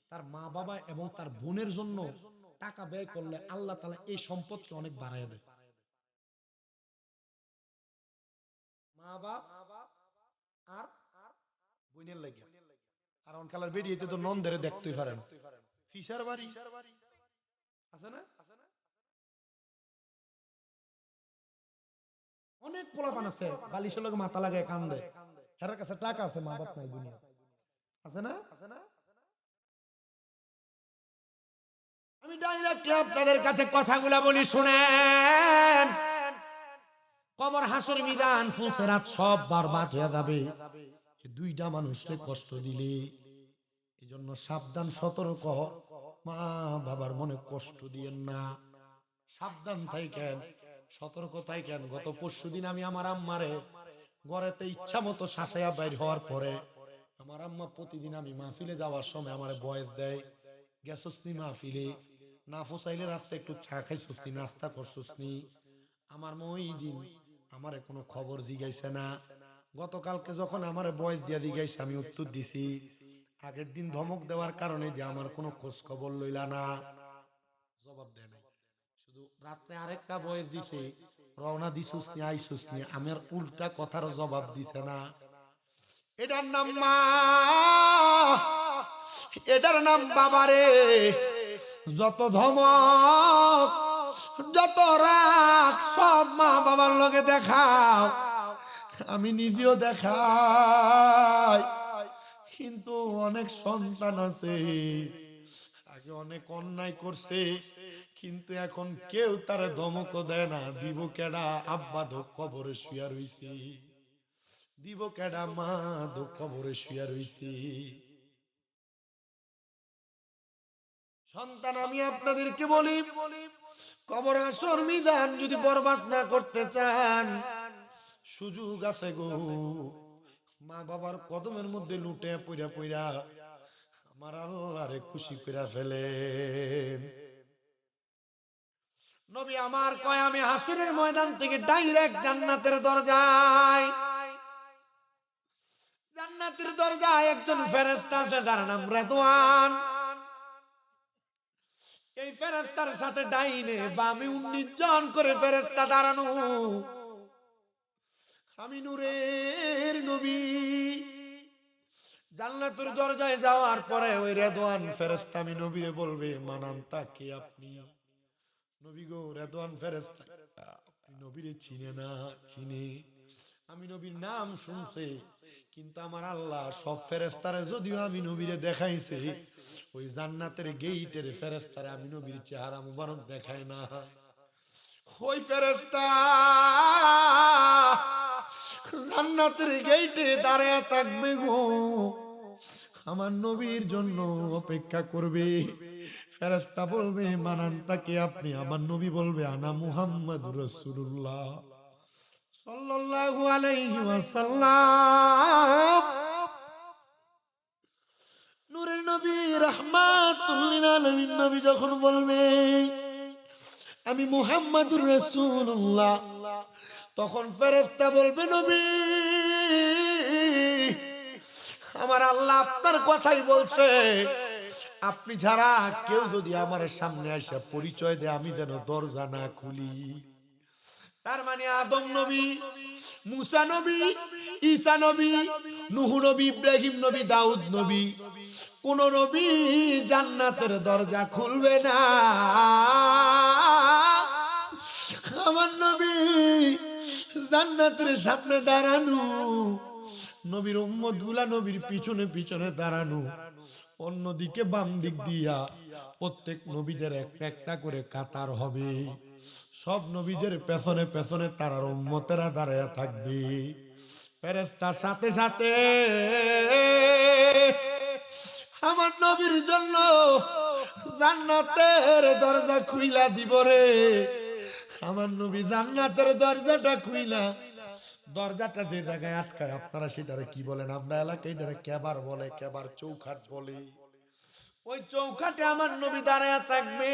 তার মা বাবা এবং তার বোনের জন্য টাকা ব্যয় করলে আল্লাহ তাআলা এই সম্পদকে অনেক বাড়ায় দেয়। মা বাপ আর বোনের লাগে, আর অনকালার বেরিয়ে তো নন্দের দেখতেই পারেন, ফিসার বাড়ি আছে না? অনেক পোলাপান আছে বালিশের লগে মাথা লাগায় কান্দে, হেরার কাছে টাকা আছে, মা বাপ নাই দুনিয়া, আছে না? আমি ডাইরেক্টলি আপনাদের কাছে কথাগুলা বলি, শুনেন। কবর, হাসর, মিজান, ফুলসেরাত সব বরবাদ হয়ে যাবে এই দুইটা মানুষকে কষ্ট দিলে। এই জন্য সাবধান, সতর্ক, মা বাবার মনে কষ্ট দিয়েন না, সাবধান থাকেন, সতর্ক থাকেন। গত পরশুদিন আমি আমার আম্মারে ঘরেতে ইচ্ছা মতো শাসাইয়া বাইর হওয়ার পরে আমার আম্মা প্রতিদিন আমি মাহফিলে যাওয়ার সময় আমার বয়স দেয়, গেছসনি মাহফিলে, না ফোসাইলে রাস্তায় একটু চা খাইছসনি, নাস্তা করছসনি। আমার মহিদিন আমার কোনো খবর জিগাইছে না। গতকালকে যখন আমার বয়স দিয়া জিগাইছে আমি উত্তর দিছি, আগের দিন ধমক দেওয়ার কারণে যে আমার কোনো খোঁজ খবর লইলা না, জবাব দেয় নাই। শুধু রাত্রে আরেকটা বয়স দিছে, রওনা দিছসনি আইছসনি, আমার উল্টা কথার জবাব দিছে না। এটার নাম মা, এটার নাম বাবারে। যত ধমক, যত রাগ সব মা বাবার লগে দেখাও, আমি নিজেও দেখাই। কিন্তু অনেক সন্তান আছে আগে অনেক অন্যায় করছে, কিন্তু এখন কেউ তার ধমক দেয় না। দিব কেডা? আব্বা তো কবরে শুয়া রইছে, দিব কেডা? মা তো কবরে শুয়া রইছে। সন্তান, আমি আপনাদেরকে বলি, কবর, হাসর, মিজান যদি বরবাদ না করতে চান, সুযোগ আছে গো। মা বাবার কদমের মধ্যে লুটে পইরা পইরা আমার আল্লাহরে খুশি করে ফেলেন। নবী আমার কয় আমি হাসরের ময়দান থেকে ডাইরেক্ট জান্নাতের দরজায়, জান্নাতের দরজায় একজন ফেরেশতা আছে যার নাম রেদওয়ান। এই ফেরেশতার সাথে ডাইনে বামে 19 জন করে ফেরেশতা দাঁড়ানো। আমি নূরের নবী জান্নাতের দরজায় যাওয়ার পরে ওই রেদওয়ান ফেরেশতা আমি নবীরে বলবে, মানান্তা কে আপনি? নবী গো, রেদওয়ান ফেরেশতা আপনি নবীরে চিনে না? চিনে। আমি নবীর নাম শুনছে, কিন্তু আমার আল্লাহ সব ফেরেশতারে যদিও আমি নবীরে দেখাইছে, ওই জান্নাতের গেইটের ফেরেশতারে আমি নবীর চেহারা মুবারক দেখাই না। ওই ফেরেশতা জান্নাতের গেইটে দাঁড়ায় থাকবে গো, আমার নবীর জন্য অপেক্ষা করবে। ফেরেশতা বলবে, মানান্তা কে আপনি? আমার নবী বলবে, আনা মুহাম্মাদুর রাসূলুল্লাহ সাল্লাল্লাহু আলাইহি ওয়াসাল্লাম। নূরের নবী রাহমাতুল লিল আলামিন নবী যখন বলবে আমি মুহাম্মাদুর রাসূলুল্লাহ, তখন ফেরেশতা বলবে, নবী আমার আল্লাহ আপনার কথাই বলছে, আপনি ছাড়া কেউ যদি আমার সামনে এসে পরিচয় দেয় আমি যেন দরজা না খুলি। তার মানে আদম নবী, মুসা নবী, ঈসা নবী, নূহ নবী, ইব্রাহিম নবী, দাউদ নবী, কোন নবী জান্নাতের দরজা খুলবে না। আমার নবী জান্নাতের সামনে দাঁড়ানো, নবীর উম্মত গুলা নবীর পিছনে পিছনে দাঁড়ানো, অন্যদিকে বাম দিক দিয়া প্রত্যেক নবীদের একটা একটা করে কাতার হবে, সব নবীদের পেছনে পেছনে তারার উম্মতেরা দাঁড়ায়া থাকবে। ফেরেশতার সাথে সাথে আমার নবীর জন্য জান্নাতের দরজা খুইলা দিব রে। আমার নবী জান্নাতের দরজাটা খুইলা, দরজাটা যে জায়গায় আটকায় আপনারা সেটারে কি বলেন? আমরা এলাকায় এটারে কেবার বলে, কেবার চৌখাট বলে। ওই চৌখাটে আমার নবী দাঁড়ায়া থাকবে।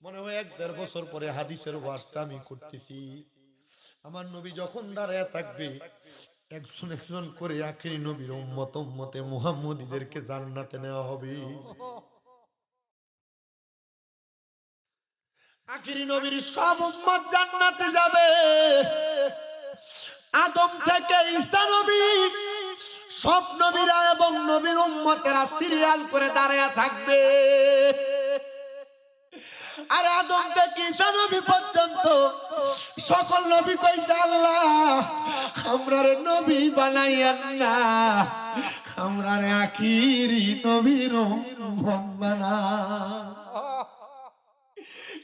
মনে হয় 1-1.5 বছর পরে হাদিসের ওয়াজটা আমি করতেছি। আমার নবী যখন দাঁড়ায়া থাকবে, একজন একজন করে আখিরি নবীর উম্মতে মুহাম্মদীদেরকে জান্নাতে নেওয়া হবে। আখিরি নবীর সব উম্মত জান্নাতে যাবে। আদম থেকে ঈসা নবী, সব নবীরা এবং নবীর উম্মতেরা সিরিয়াল করে দাঁড়ায়া থাকবে। আর আদম থেকে ঈসা নবী পর্যন্ত সকল নবী কইছে, আল্লাহ আমরারে নবী বানাইয়েন না, আমরারে আখিরি নবীর উম্মত বানান।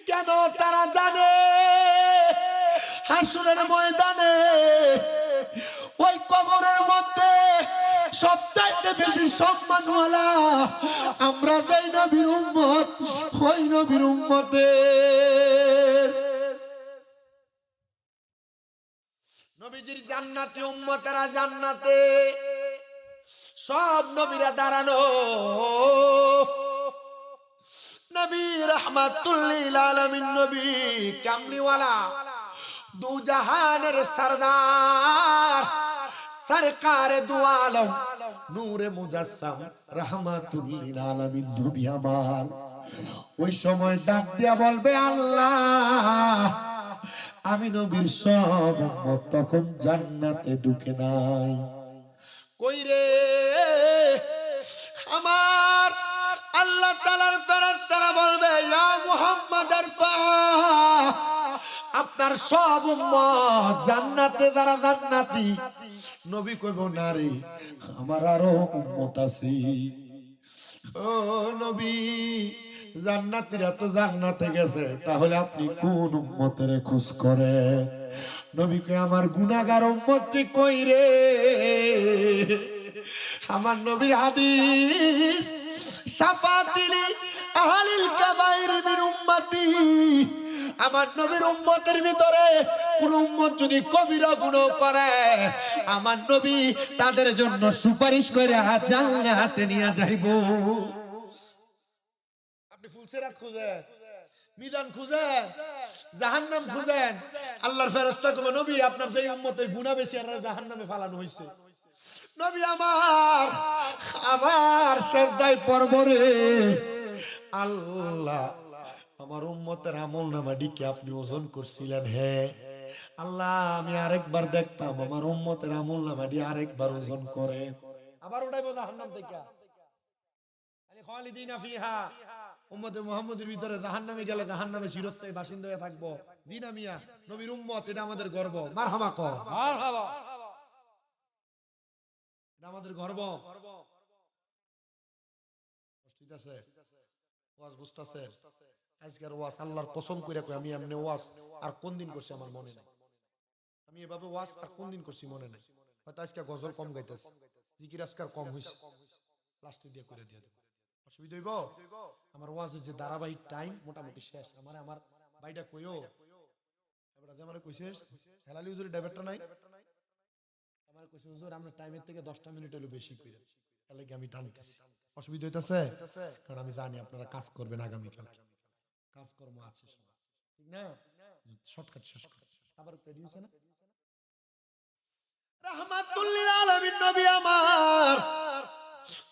কেন? তারা জানে হাসরের ময়দানে ওই কবরের মধ্যে সবচাইতে বেশি সম্মানওয়ালা আমরা যেই নবীর উম্মত, ওই নবীর উম্মতের। নবীজির জান্নাতি উম্মতেরা জান্নাতে, সব নবীরা দাঁড়ানো। নবী রাহমাতুল লিল আলামিন নবী কামলিওয়ালা, দু জাহানের সরদার, সরকার দু আলম, নূরে মুজাসসাম রাহমাতুল লিল আলামিন নবী আমার ওই সময় ডাক দিয়া বলবে, আল্লাহ আমি নবীর সব উম্মত তখন জান্নাতে ঢুকে নাই। কই রে? আমার আল্লাহ তাআলার ফেরেশতারা বলবে, ইয়া মুহাম্মদ আরফা, আপনার সব উম্মত জান্নাতে, যারা জান্নাতি। নবী কইব, না রে, আমার আরো উম্মত আছে। ও নবী, জান্নাতীরা তো জান্নাতে গেছে, তাহলে আপনি কোন উম্মতের খোঁজ করে? নবী কয়, আমার গুনাহগার উম্মত কই রে? আমার নবীর হাদিস, শাফাতিলি আহলিল কাবাইর মিন উম্মতি, আমার নবীর উম্মতের ভিতরে কোন উম্মত যদি কবিরা গুনাহ করে আমার নবী তাদের জন্য সুপারিশ করে জান্নাতে নিয়ে যাইবো। আপনি ফুলসিরাত খুঁজেন, মিজান খুঁজেন, জাহান্নাম খুঁজেন, আল্লাহর ফেরেশতা কবে নবী আপনার যেই উম্মতের গুনাহ বেশি আর জাহান্নামে ফালানো হইছে। নবী আমার সেজদায় পড়বো রে আল্লাহ, আমার উম্মতের আমলনামাটিকে আপনি ওজন করছিলেন, হ্যাঁ আল্লাহ আমি আরেকবার দেখতাম আমার উম্মতের আমলনামাটি আরেকবার ওজন করে। আবার উঠাইবো জাহান্নাম থেকে, আলী খালিদিনা ফিহা, উম্মতে মুহাম্মদের ভিতরে জাহান্নামে গেলে জাহান্নামে চিরস্থায়ী বাসিন্দা হয়ে থাকবো। দিনা মিয়া নবীর উম্মত, এটা আমাদের গর্ব। মারহাবা কর, মারহাবা, এটা আমাদের গর্ব। ঠিক আছে, ওয়াজ বুঝতাছে? আজকের ওয়াজ আল্লাহর কসম কইরা কই আমি এমনি ওয়াজ আর কোন দিন করছি আমার মনে নাই। আমি এভাবে ওয়াজ আর কোন দিন করছি মনে নাই। হয়তো আজকে গজল কম গাইতেছে, জিকির আজকার কম হইছে, লাস্টে দিয়ে করে দিয়ে দেব, অসুবিধা হইব? আমার ওয়াজের যে ধারাবাহিক টাইম মোটামুটি শেষ। আমার ভাইটা কইও এবারে যে আমারে কইছিস হেলালি হুজুরের ড্রাইভারটা নাই, আমার কইছে হুজুর আমরা টাইমের থেকে 10টা মিনিট হলো বেশি কইরা, তার লাগি আমি টানতেছি। অসুবিধা হইতাছে? কারণ আমি জানি আপনারা কাজ করবেন, আগামী কালকে কাজকর্ম আছে সবার, ঠিক না? শর্টকাট শেষ করে আবার রেডি হইছে না? রাহমাতুল লিল আলামিন নবী আমার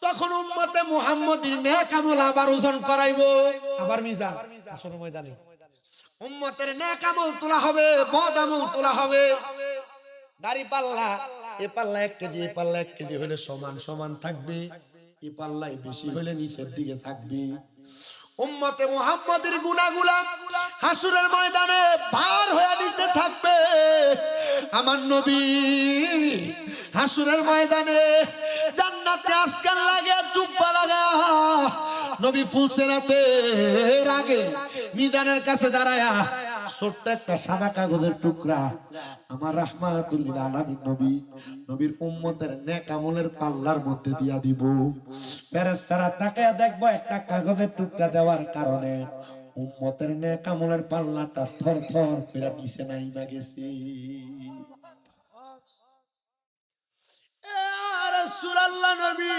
তখন উম্মতে মুহাম্মদীর নেক আমল আবার ওজন করাইবো, আবার মিজান আসল ময়দানে উম্মতের নেক আমল তোলা হবে, বদ আমল তোলা হবে। দাড়ি পাল্লা, এ পাল্লা 1 কেজি, এ পাল্লা 1 কেজি হলে সমান সমান থাকবে, এ পাল্লাই বেশি হলে নিচের দিকে থাকবে। উম্মতে মুহাম্মদের গুনাহগুলা হাসরের ময়দানে ভার হয়ে নিতে থাকবে। আমার নবী হাসরের ময়দানে জান্নাতে আসকান লাগে, জুব্বা লাগা নবী ফুলসিরাতের আগে মিজানের কাছে দাঁড়ায়া ছোট্ট একটা সাদা কাগজের টুকরা আমার রাহমাতুল লিল আলামিন নবীর উম্মতের নেক আমলের পাল্লার মধ্যে দিয়া দিব। ফেরেশতারা তাকায়া দেখবো একটা কাগজের টুকরা দেওয়ার কারণে উম্মতের নেক আমলের পাল্লাটা থরথর করে নিচে নাইমা গেছে। রাসূলুল্লাহ নবী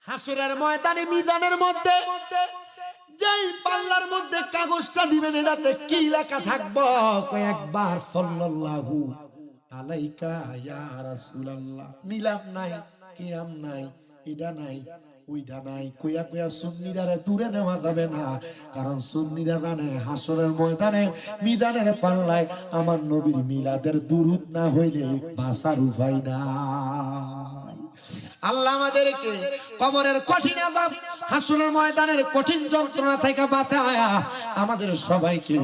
হাসরের ময়দানে মিজানের মধ্যে যেই পাল্লার মধ্যে কাগজটা দিবেন এটাতে কি লেখা থাকবো? কয়েকবার সাল্লাল্লাহু আলাইকা ইয়া রাসূলুল্লাহ। মিলাম নাই, কিয়াম নাই, এটা নাই, ওইটা নাই, কইয়া কইয়া সুন্নিদারে দূরে নেওয়া যাবে না, কারণ সুন্নিরা জানে হাসরের ময়দানে মিজানের পাল্লায় আমার নবীর মিলাদের দুরূদ না হইলে বাঁচার উপায় নাই। আল্লাহ আমাদেরকে কবরের কঠিন আযাব, হাসরের ময়দানের কঠিন যন্ত্রণা থেকে বাঁচায়া আমাদের সবাইকে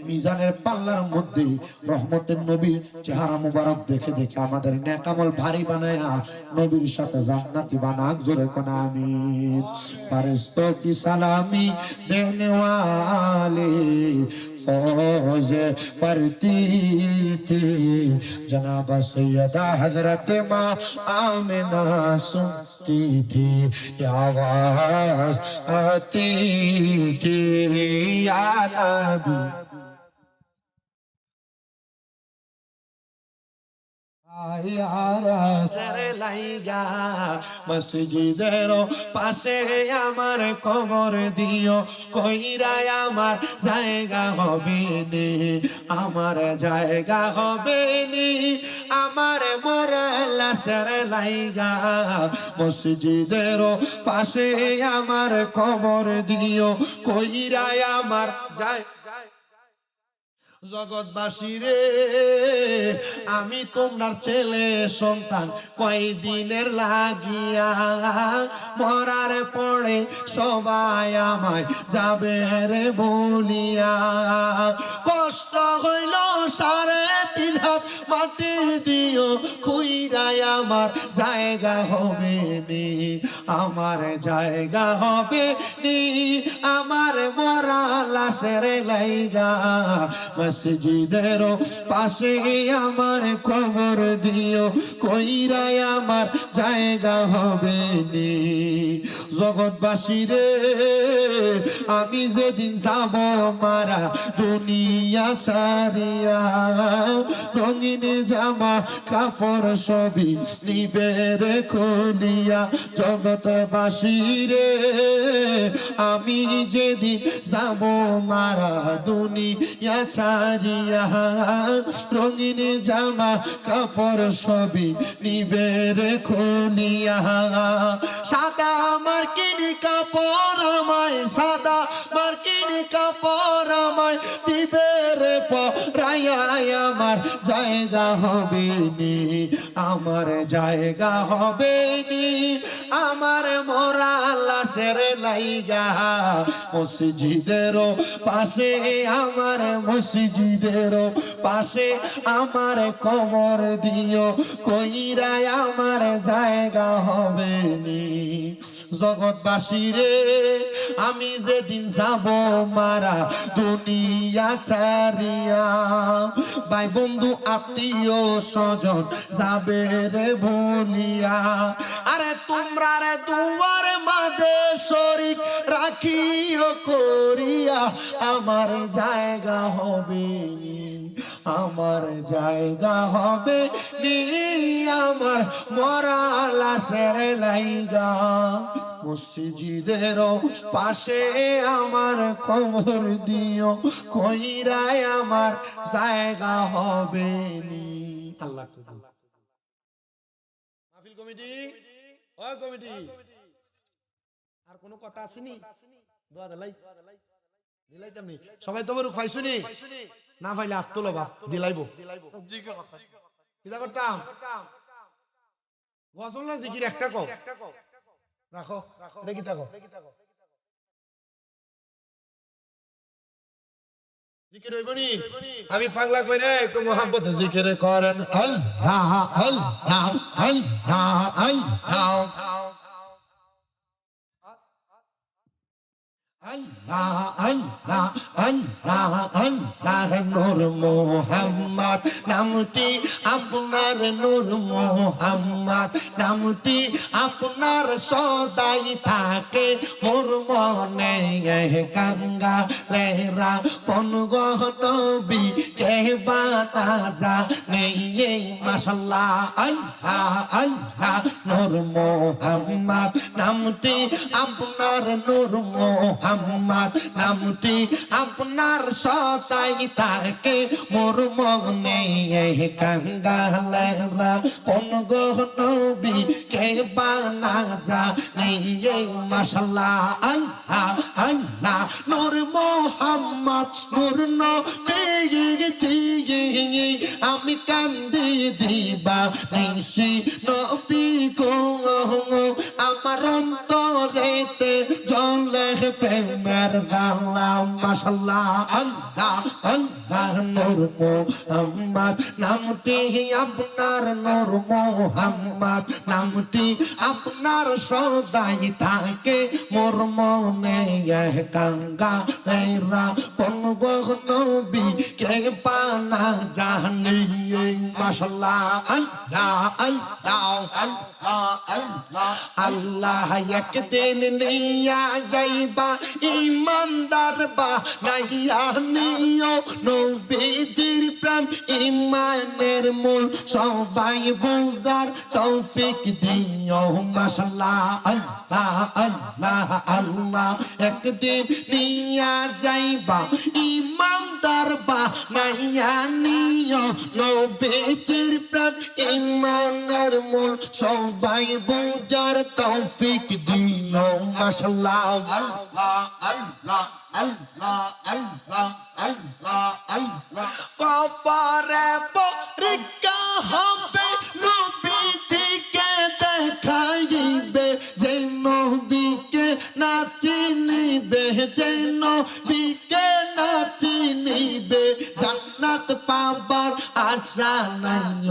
মিজানের পাল্লার মধ্যে রহমতের নবীর চেহারা মুবারক দেখে দেখে আমাদের নেক আমল ভারী বানায়া নবীর সাথে জান্নাতি বানাক। জোরে কোন আমিন। ফেরেশতোं की सलामी देने वाले फौज पढ़ती थी, जनाब सैयदा हजरत माँ आमिना सुनती थी, आवाज आती थी या नबी মসজিদের পাশে আমার কবর দিও, কইরাই আমার জায়গা হবে নি, আমার জায়গা হবে নি, আমার মরা লাশের লাইগা মসজিদের পাশে আমার কবর দিও, কইরাই আমার জায়গা। জগৎবাসী রে আমি তোমার ছেলে সন্তান, কয়দিনের লাগিয়া মরার পরে সবাই আমায় যাবে রে বলিয়া, কষ্ট হইল 3.5 হাত মাটি দিও, খুইরাই আমার জায়গা হবে নি, আমার জায়গা হবে নি, আমার মরা লাশের লাইগা মসজিদের পাশে আমার আমার খবর দিও কইরাই আমার জায়গা হবে নি জগৎবাসী রে আমি যেদিন যাব মারা দুনিয়া ছাড়িয়া রঙিন জামা কাপড় সবই নিবে রে খুলিয়া জগৎবাসী রে আমি যেদিন যাব মারা দুনিয়া ছাড়িয়া রঙিন জামা কাপড় সবই নিবে রে খুলিয়া সাদা আমার কিনি কাপড় আমায় সাদা মার্কিনি কাপড় আমায় দিবে রে পরাইয়া আমার জায়গা হবে নি আমার জায়গা হবে নি আমার মরা লাশের লাইগা মসজিদের পাশে আমার মসজিদের পাশে আমার কবর দিও কইরাই আমার জায়গা হবে নি জগৎবাসী রে আমি যেদিন যাব মারা দুনিয়া ছাড়িয়া ভাই বন্ধু আত্মীয় স্বজন যাবে রে ভুলিয়া আরে তোমরা রে দুয়ার মাঝে শরীক রাখিও করিয়া আমার জায়গা হবে নি আমার জায়গা হবে নি আমার মরা লাশের লাইগা মসজিদের পাশে আমার খবর দিও কইরাই আমার জায়গা হবে নি আল্লাহ কবুল মাহফিল কমিটি ও কমিটি আর কোনো কথা আসেনি দোয়া দিলাই দিলাইতামনি সবাই তোমার পাইছনি না পাইলে আত্ম লবা দিলাইবো কিটা করতাম গজল না জিকির একটা কও রাখো রেখি থাকো জিকির হইবনি আমি পাগলা কইরে একটু মোহাম্মত জিকির করেন আল্লাহ আল্লাহ আল্লাহ আল্লাহ আল্লাহ আল্লাহ আল্লাহ আল্লাহ নূর মুহাম্মদ নামটি আপনার নূর মুহাম্মদ নামটি আপনার সদাই থাকে মোর মনে গঙ্গা লেরা পনগহ নবী কে বাতা যা নেই মাশাআল্লাহ আল্লাহ আল্লাহ নূর মুহাম্মদ নামটি আপনার নূর মুহাম্মদ নামটি আপনার সদাই থাকে মোর মনে গঙ্গা লেরা পনগহ নবী কে বানা যা নেই মাশাআল্লাহ আল্লাহ আল্লাহ নূর মুহাম্মদ নূর নবী আমি কান্দি দিবা নিশি নবী গো আমার অন্তরেতে জ্বলে প্রেমের জ্বালা মাশাআল্লাহ আল্লাহ আল্লাহ নূর মুহাম্মদ নামটি আপনার নূর মুহাম্মদ নামটি আপনার সদাই থাকে মোর মনে গঙ্গা রেরা পনগহ নবী কে পানা জানি মাশাআল্লাহ আল্লাহ আল্লাহ আল্লাহ আল্লাহ আল্লাহ একদিন নিয়া যাইবা ইমানদার বা নাইয়া নিও নবীজির প্রেম ইমানের মূল সবাই বুঝার তৌফিক দিও মাশাআল্লাহ আল্লাহ আল্লাহ আল্লাহ একদিন নিয়া যাইবা ইমানদার বা নাইয়া নিও নবীজির প্রেম ইমানের মূল সবাই বুঝার তৌফিক দিও মাশাআল্লাহ আল্লাহ আল্লাহ আল্লাহ আল্লাহ আল্লাহ আল্লাহ কবরে পরীক্ষা হবে নবীজিকে দেখাইবে যে নবীকে না চিনিবে যে নবীকে না চিনিবে জান্নাত পাবার আশা নাই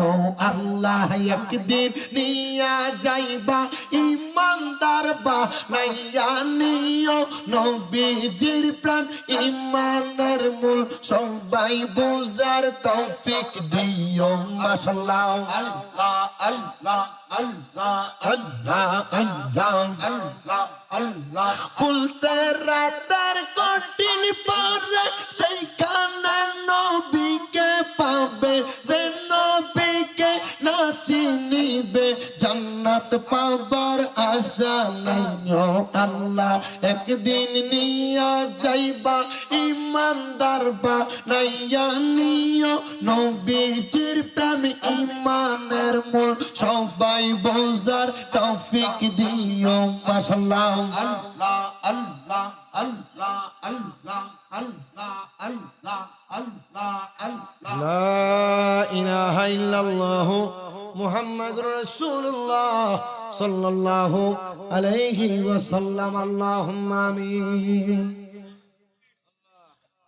আল্লাহ একদিন নিয়া যাইবা ইমান ইমানদার বানাইয়া নিও নবীজির প্রাণ ইমানের মূল সবাই বোঝার তৌফিক দিও মাশাআল্লাহ আল্লাহ আল্লাহ আল্লাহ আল্লাহ আল্লাহ আল্লাহ আল্লাহ ফুলসে রাতার কঠিন পরে সেইখানে নবীকে পাবে যে নবীকে না চিনিবে জান্নাত পাবার আশা নাই ও আল্লাহ একদিন নিয়া যাইবা ইমানদার বানাইয়া নিও নবীজির প্রেম ইমানের মূল সবাই বোঝার তৌফিক দিও মাশাআল্লাহ আল্লাহ আল্লাহ আল্লাহ আল্লাহ আল্লাহ আল্লাহ আল্লাহ আল্লাহ লা ইলাহা ইল্লাল্লাহ মুহাম্মাদুর রাসূলুল্লাহ সাল্লাল্লাহু আলাইহি ওয়াসাল্লাম আল্লাহুম্মা আমিন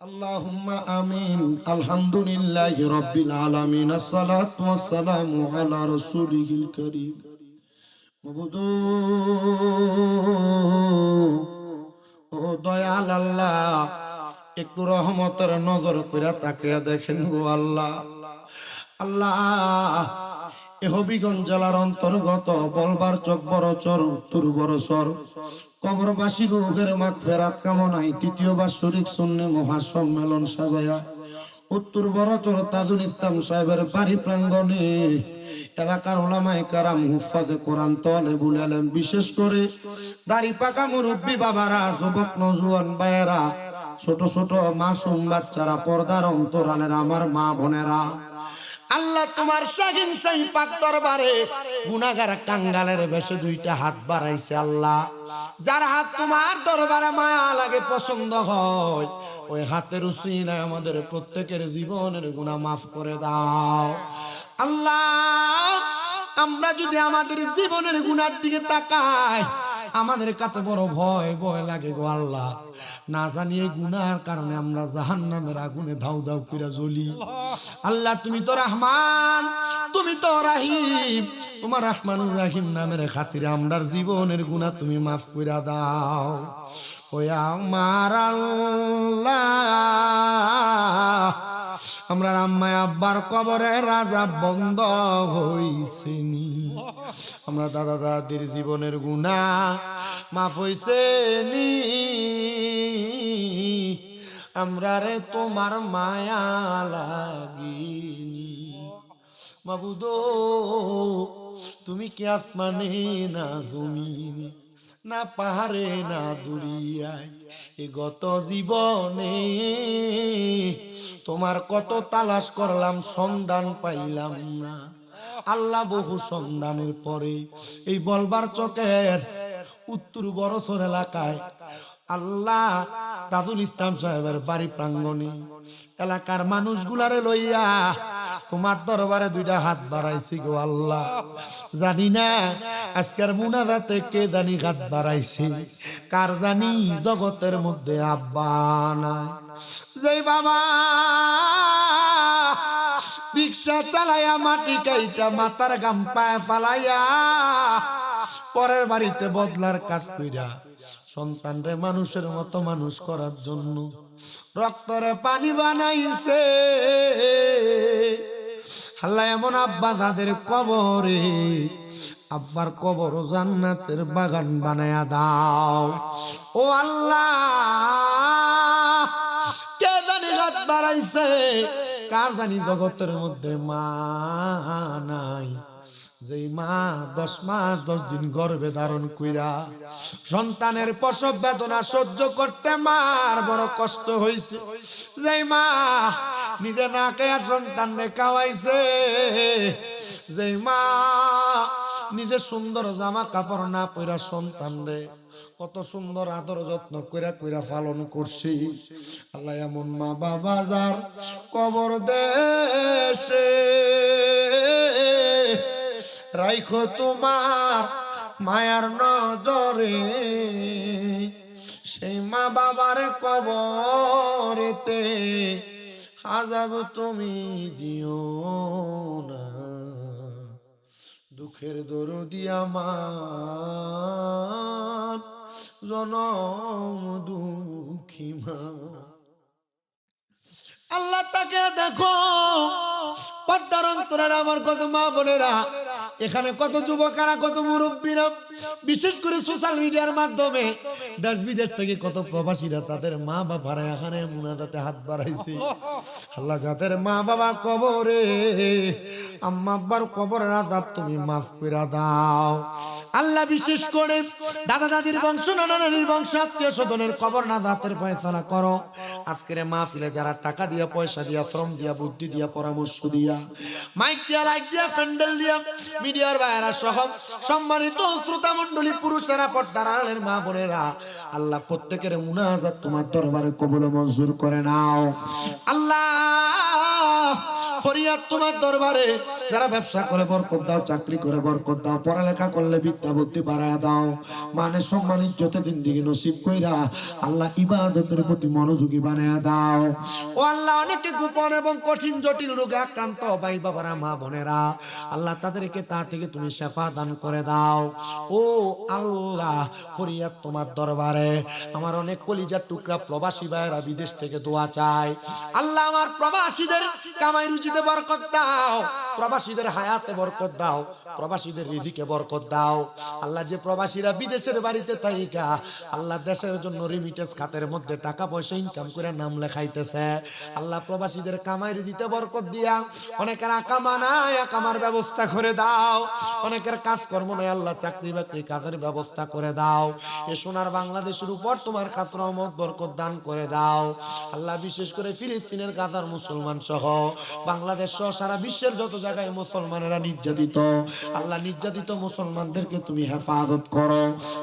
আল্লাহুম্মা আমিন আলহামদুলিল্লাহি রাব্বিল আলামিন আসসালাতু ওয়াসসালামু আলা রাসূলিল কারীম মাবুদু ও দয়াল আল্লাহ একটু রহমতের নজর কইরা তাকিয়া দেখেন গো আল্লাহ আল্লাহ এ হবিগঞ্জ জেলার অন্তর্গত বলবার চক বড় চর উত্তর বড় চর কবরবাসী রোগের মাগফিরাত কামনায় তৃতীয় বাৎসরিক সুন্নি মহাসম্মেলন সাজায়া উত্তর বড় চর তাজুল ইসলাম সাহেবের বাড়ি প্রাঙ্গণে এলাকার ওলামায়ে কেরাম হুফাজে কোরআন তালেবুল ইলম বিশেষ করে দাড়ি পাকা মুরব্বী বাবারা যুবক নওজোয়ান ভাইয়েরা ছোট ছোট মাসুম বাচ্চারা পর্দার অন্তরালের আমার মা বোনেরা আল্লাহ তোমার শাহিন শাহী পাক দরবারে গুনাহগার কাঙ্গালের বেশে দুইটা হাত বাড়াইছে আল্লাহ যার হাত তোমার দরবারে মায়া লাগে পছন্দ হয় ওই হাতের উসিলায় আমাদের প্রত্যেকের জীবনের গুনাহ মাফ করে দাও আল্লাহ আমরা যদি আমাদের জীবনের গুনার দিকে তাকাই আমাদের কাছে বড় ভয় ভয় লাগে গো আল্লাহ না জানিয়ে গুনার কারণে আমরা জাহান্নামের আগুনে ধাউ ধাউ করে জ্বলি আল্লাহ তুমি তো রহমান তুমি তো রাহিম তোমার রহমানুর রাহিম নামের খাতিরে আমরার জীবনের গুনাহ তুমি মাফ করে দাও ওই আমার আল্লাহ আমরা আম্মা আব্বার কবরে রাজা বন্ধ হইছে নি আমরা দাদা দাদির জীবনের গুনাহ মাফ হইছে নি আমরা রে তোমার মায়া লাগিনি মাবুদো তুমি কি আসমানে না জমিনে না পাহাড়ে না দুরিয়ায় এ গত জীবনে তোমার কত তালাশ করলাম সন্ধান পাইলাম না আল্লাহ বহু সন্ধানের পরে এই বলবার চকের উত্তর বড়সর এলাকায় আল্লাহ তাজুল ইসলাম সাহেবের বাড়ি প্রাঙ্গণে এলাকার মানুষগুলারে লইয়া তোমার দরবারে দুইটা হাত বাড়াইছি গো আল্লাহ জানি না আজকের মুনাজাতে কে জানি হাত বাড়াইছে কার জানি জগতের মধ্যে আব্বা নাই যেই বাবা রিক্সা চালাইয়া মাটি কাইটা মাথার গাম পায়ে ফালাইয়া পরের বাড়িতে বদলার কাজ কইরা সন্তানরে মানুষের মতো মানুষ করার জন্য রক্তরে পানি বানাইছে আল্লাহ এমন আব্বা যাদের কবরে আব্বার কবর জান্নাতের বাগান বানায়া দাও ও আল্লাহ কে জানি হাত বাড়াইছে কার জানি জগতের মধ্যে মা নাই যেই মা 10 মাস 10 দিন গর্ভে ধারণ কইরা সন্তানের প্রসব বেদনা সহ্য করতে মার বড় কষ্ট হইছে যেই মা নিজে না খেয়ে সন্তানকে খাওয়াইছে যেই মা নিজে সুন্দর জামা কাপড় না পরা সন্তানরে কত সুন্দর আদর যত্ন কইরা কইরা পালন করছি আল্লাহ এমন মা বাবা যার কবর দেশে রাইখো তোমার মায়ার নজরে সেই মা বাবার কবরেতে আযাব তুমি দিও না দুঃখ সুখের দরদি আমার জনম দুঃখী মা। আল্লাহ তাকে দেখো, পর্দার অন্তরাল আমার কত মা বোনেরা, এখানে কত যুবকেরা, কত মুরব্বীরা, বিশেষ করে সোশ্যাল মিডিয়ার মাধ্যমে দেশ বিদেশ থেকে কত প্রবাসীরা তাদের মা বাবারা এখানে মুনাজাতে হাত বাড়াইছে। আল্লাহ যাদের মা বাবা কবরে, আম্মা আব্বার কবরের আযাব তুমি মাফ করে দাও আল্লাহ। বিশেষ করে দাদা দাদির বংশ, নানা নানির বংশ, আত্মীয় স্বজনের কবর নাজাতের ফয়সালা করো। আজকের মাহফিলে যারা টাকা দিয়া, পয়সা দিয়া, শ্রম দিয়া, বুদ্ধি দিয়া, পরামর্শ দিয়া, মাইক দিয়া, লাইট দিয়া, প্যান্ডেল দিয়া, মিডিয়ার ভাইয়েরা সহ সম্মানিত শ্রোতা মণ্ডলী, পুরুষেরা, পর্দার আড়ালের মা বোনেরা, আল্লাহ প্রত্যেকের মুনাজাত তোমার দরবারে কবুল ও মঞ্জুর করে নাও আল্লাহ। ফরিয়াদ তোমার দরবারে, যারা ব্যবসা করে বরকত দাও, চাকরি করে বরকত দাও, পড়ালেখা করলে বিদ্যা বুদ্ধি বাড়ায় দাও, মানে সম্মান ইজ্জতে জিন্দেগি নসিব কইরা আল্লাহ ইবাদতের প্রতি মনোযোগী বানায় দাও ও আল্লাহ। অনেকে গোপন এবং কঠিন জটিল রোগে আক্রান্ত ভাই বাবারা, মা বোনেরা, আল্লাহ তাদেরকে তা থেকে তুমি শেফা দান করে দাও ও আল্লাহ। ফরিয়াদ তোমার দরবারে, আমার অনেক কলিজার টুকরা প্রবাসী ভাইয়েরা বিদেশ থেকে দোয়া চায় আল্লাহ। আমার প্রবাসীদের কামাই রুজিতে বরকত দাও, প্রবাসীদের হায়াতে বরকত দাও, প্রবাসীদের রিজিকে বরকত দাও আল্লাহ। যে প্রবাসীরা বিদেশের বাড়িতে থাইকা আল্লাহ দেশের জন্য রিমিটেন্স খাতের মধ্যে টাকা পয়সা ইনকাম করে নাম লেখাইতেছে আল্লাহ, প্রবাসীদের কামাই রুজিতে বরকত দিয়া, অনেকের আকামা নাই, আকামার ব্যবস্থা করে দাও, অনেকের কাজকর্ম নাই আল্লাহ, চাকরি বাকরি কাজের ব্যবস্থা করে দাও। এ সোনার বাংলাদেশের উপর তোমার খাস রহমত বরকত দান করে দাও আল্লাহ। বিশেষ করে ফিলিস্তিনের গাজার মুসলমান সহ বাংলাদেশ সহ সারা বিশ্বের যত জায়গায় মুসলমানেরা নির্যাতিত আল্লাহ, নির্যাতিত মুসলমানদেরকে তুমি হেফাজত করো,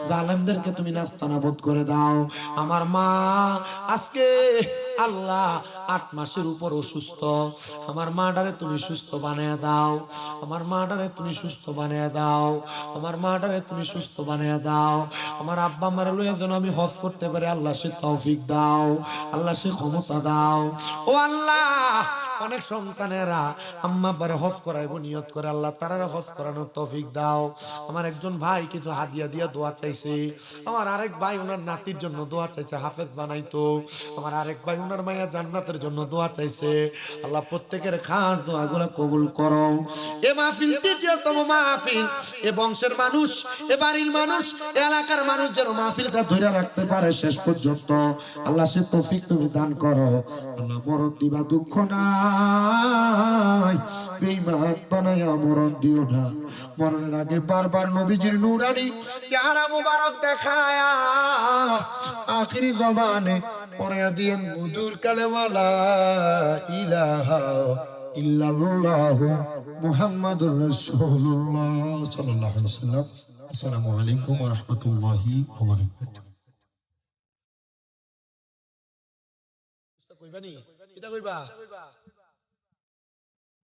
জালেমদেরকে তুমি নাস্তানাবুদ করে দাও। আমার মা আজকে আল্লাহ 8 মাসের উপর অসুস্থ, আমার মাটারে তুমি সুস্থ বানিয়ে দাও, আমার মাটারে তুমি সুস্থ বানিয়ে দাও, আমার মাটারে তুমি সুস্থ বানিয়ে দাও। আমার আব্বা মারা লইয়া যেন আমি হজ করতে পারি আল্লাহ, সে তৌফিক দাও আল্লাহ, সে ক্ষমতা দাও ও আল্লাহ। অনেক সন্তানেরা আম্মা আব্বারে হজ করাইবো নিয়ত করে আল্লাহ, তারারে হজ করানোর তৌফিক দাও। আমার একজন ভাই কিছু হাদিয়া দিয়া দোয়া চাইছে, আমার আরেক ভাই ওনার নাতির জন্য দোয়া চাইছে, হাফেজ বানাইতো। আমার আরেক ভাই ওনার মায়া জান্নাতের জন্য দোয়া চাইছে আল্লাহ। প্রত্যেকের খাস দোয়াগুলো কবুল করো। এ মাহফিল তৃতীয়তম মাহফিল, এ বংশের মানুষ, এ বাড়ির মানুষ, এলাকার মানুষ যেন মাহফিলটা ধরে রাখতে পারে শেষ পর্যন্ত আল্লাহ, সে তৌফিক তুমি দান করো আল্লাহ। মরণ দিবা দুঃখ নাই, বেঈমান বানায়া মরণ দিও না। মরণের আগে বারবার নবীজির নূরানি চেহারা মুবারক দেখায়া আখিরি জমানে পরে দিয়েন মুদুর কালেমা লা ইলাহা ইল্লাল্লাহু মুহাম্মাদুর রাসূলুল্লাহ সাল্লাল্লাহু আলাইহি ওয়াসাল্লাম। আসসালামু আলাইকুম ওয়া রাহমাতুল্লাহি ওয়া বারাকাতুহু। কইবানি এটা কইবা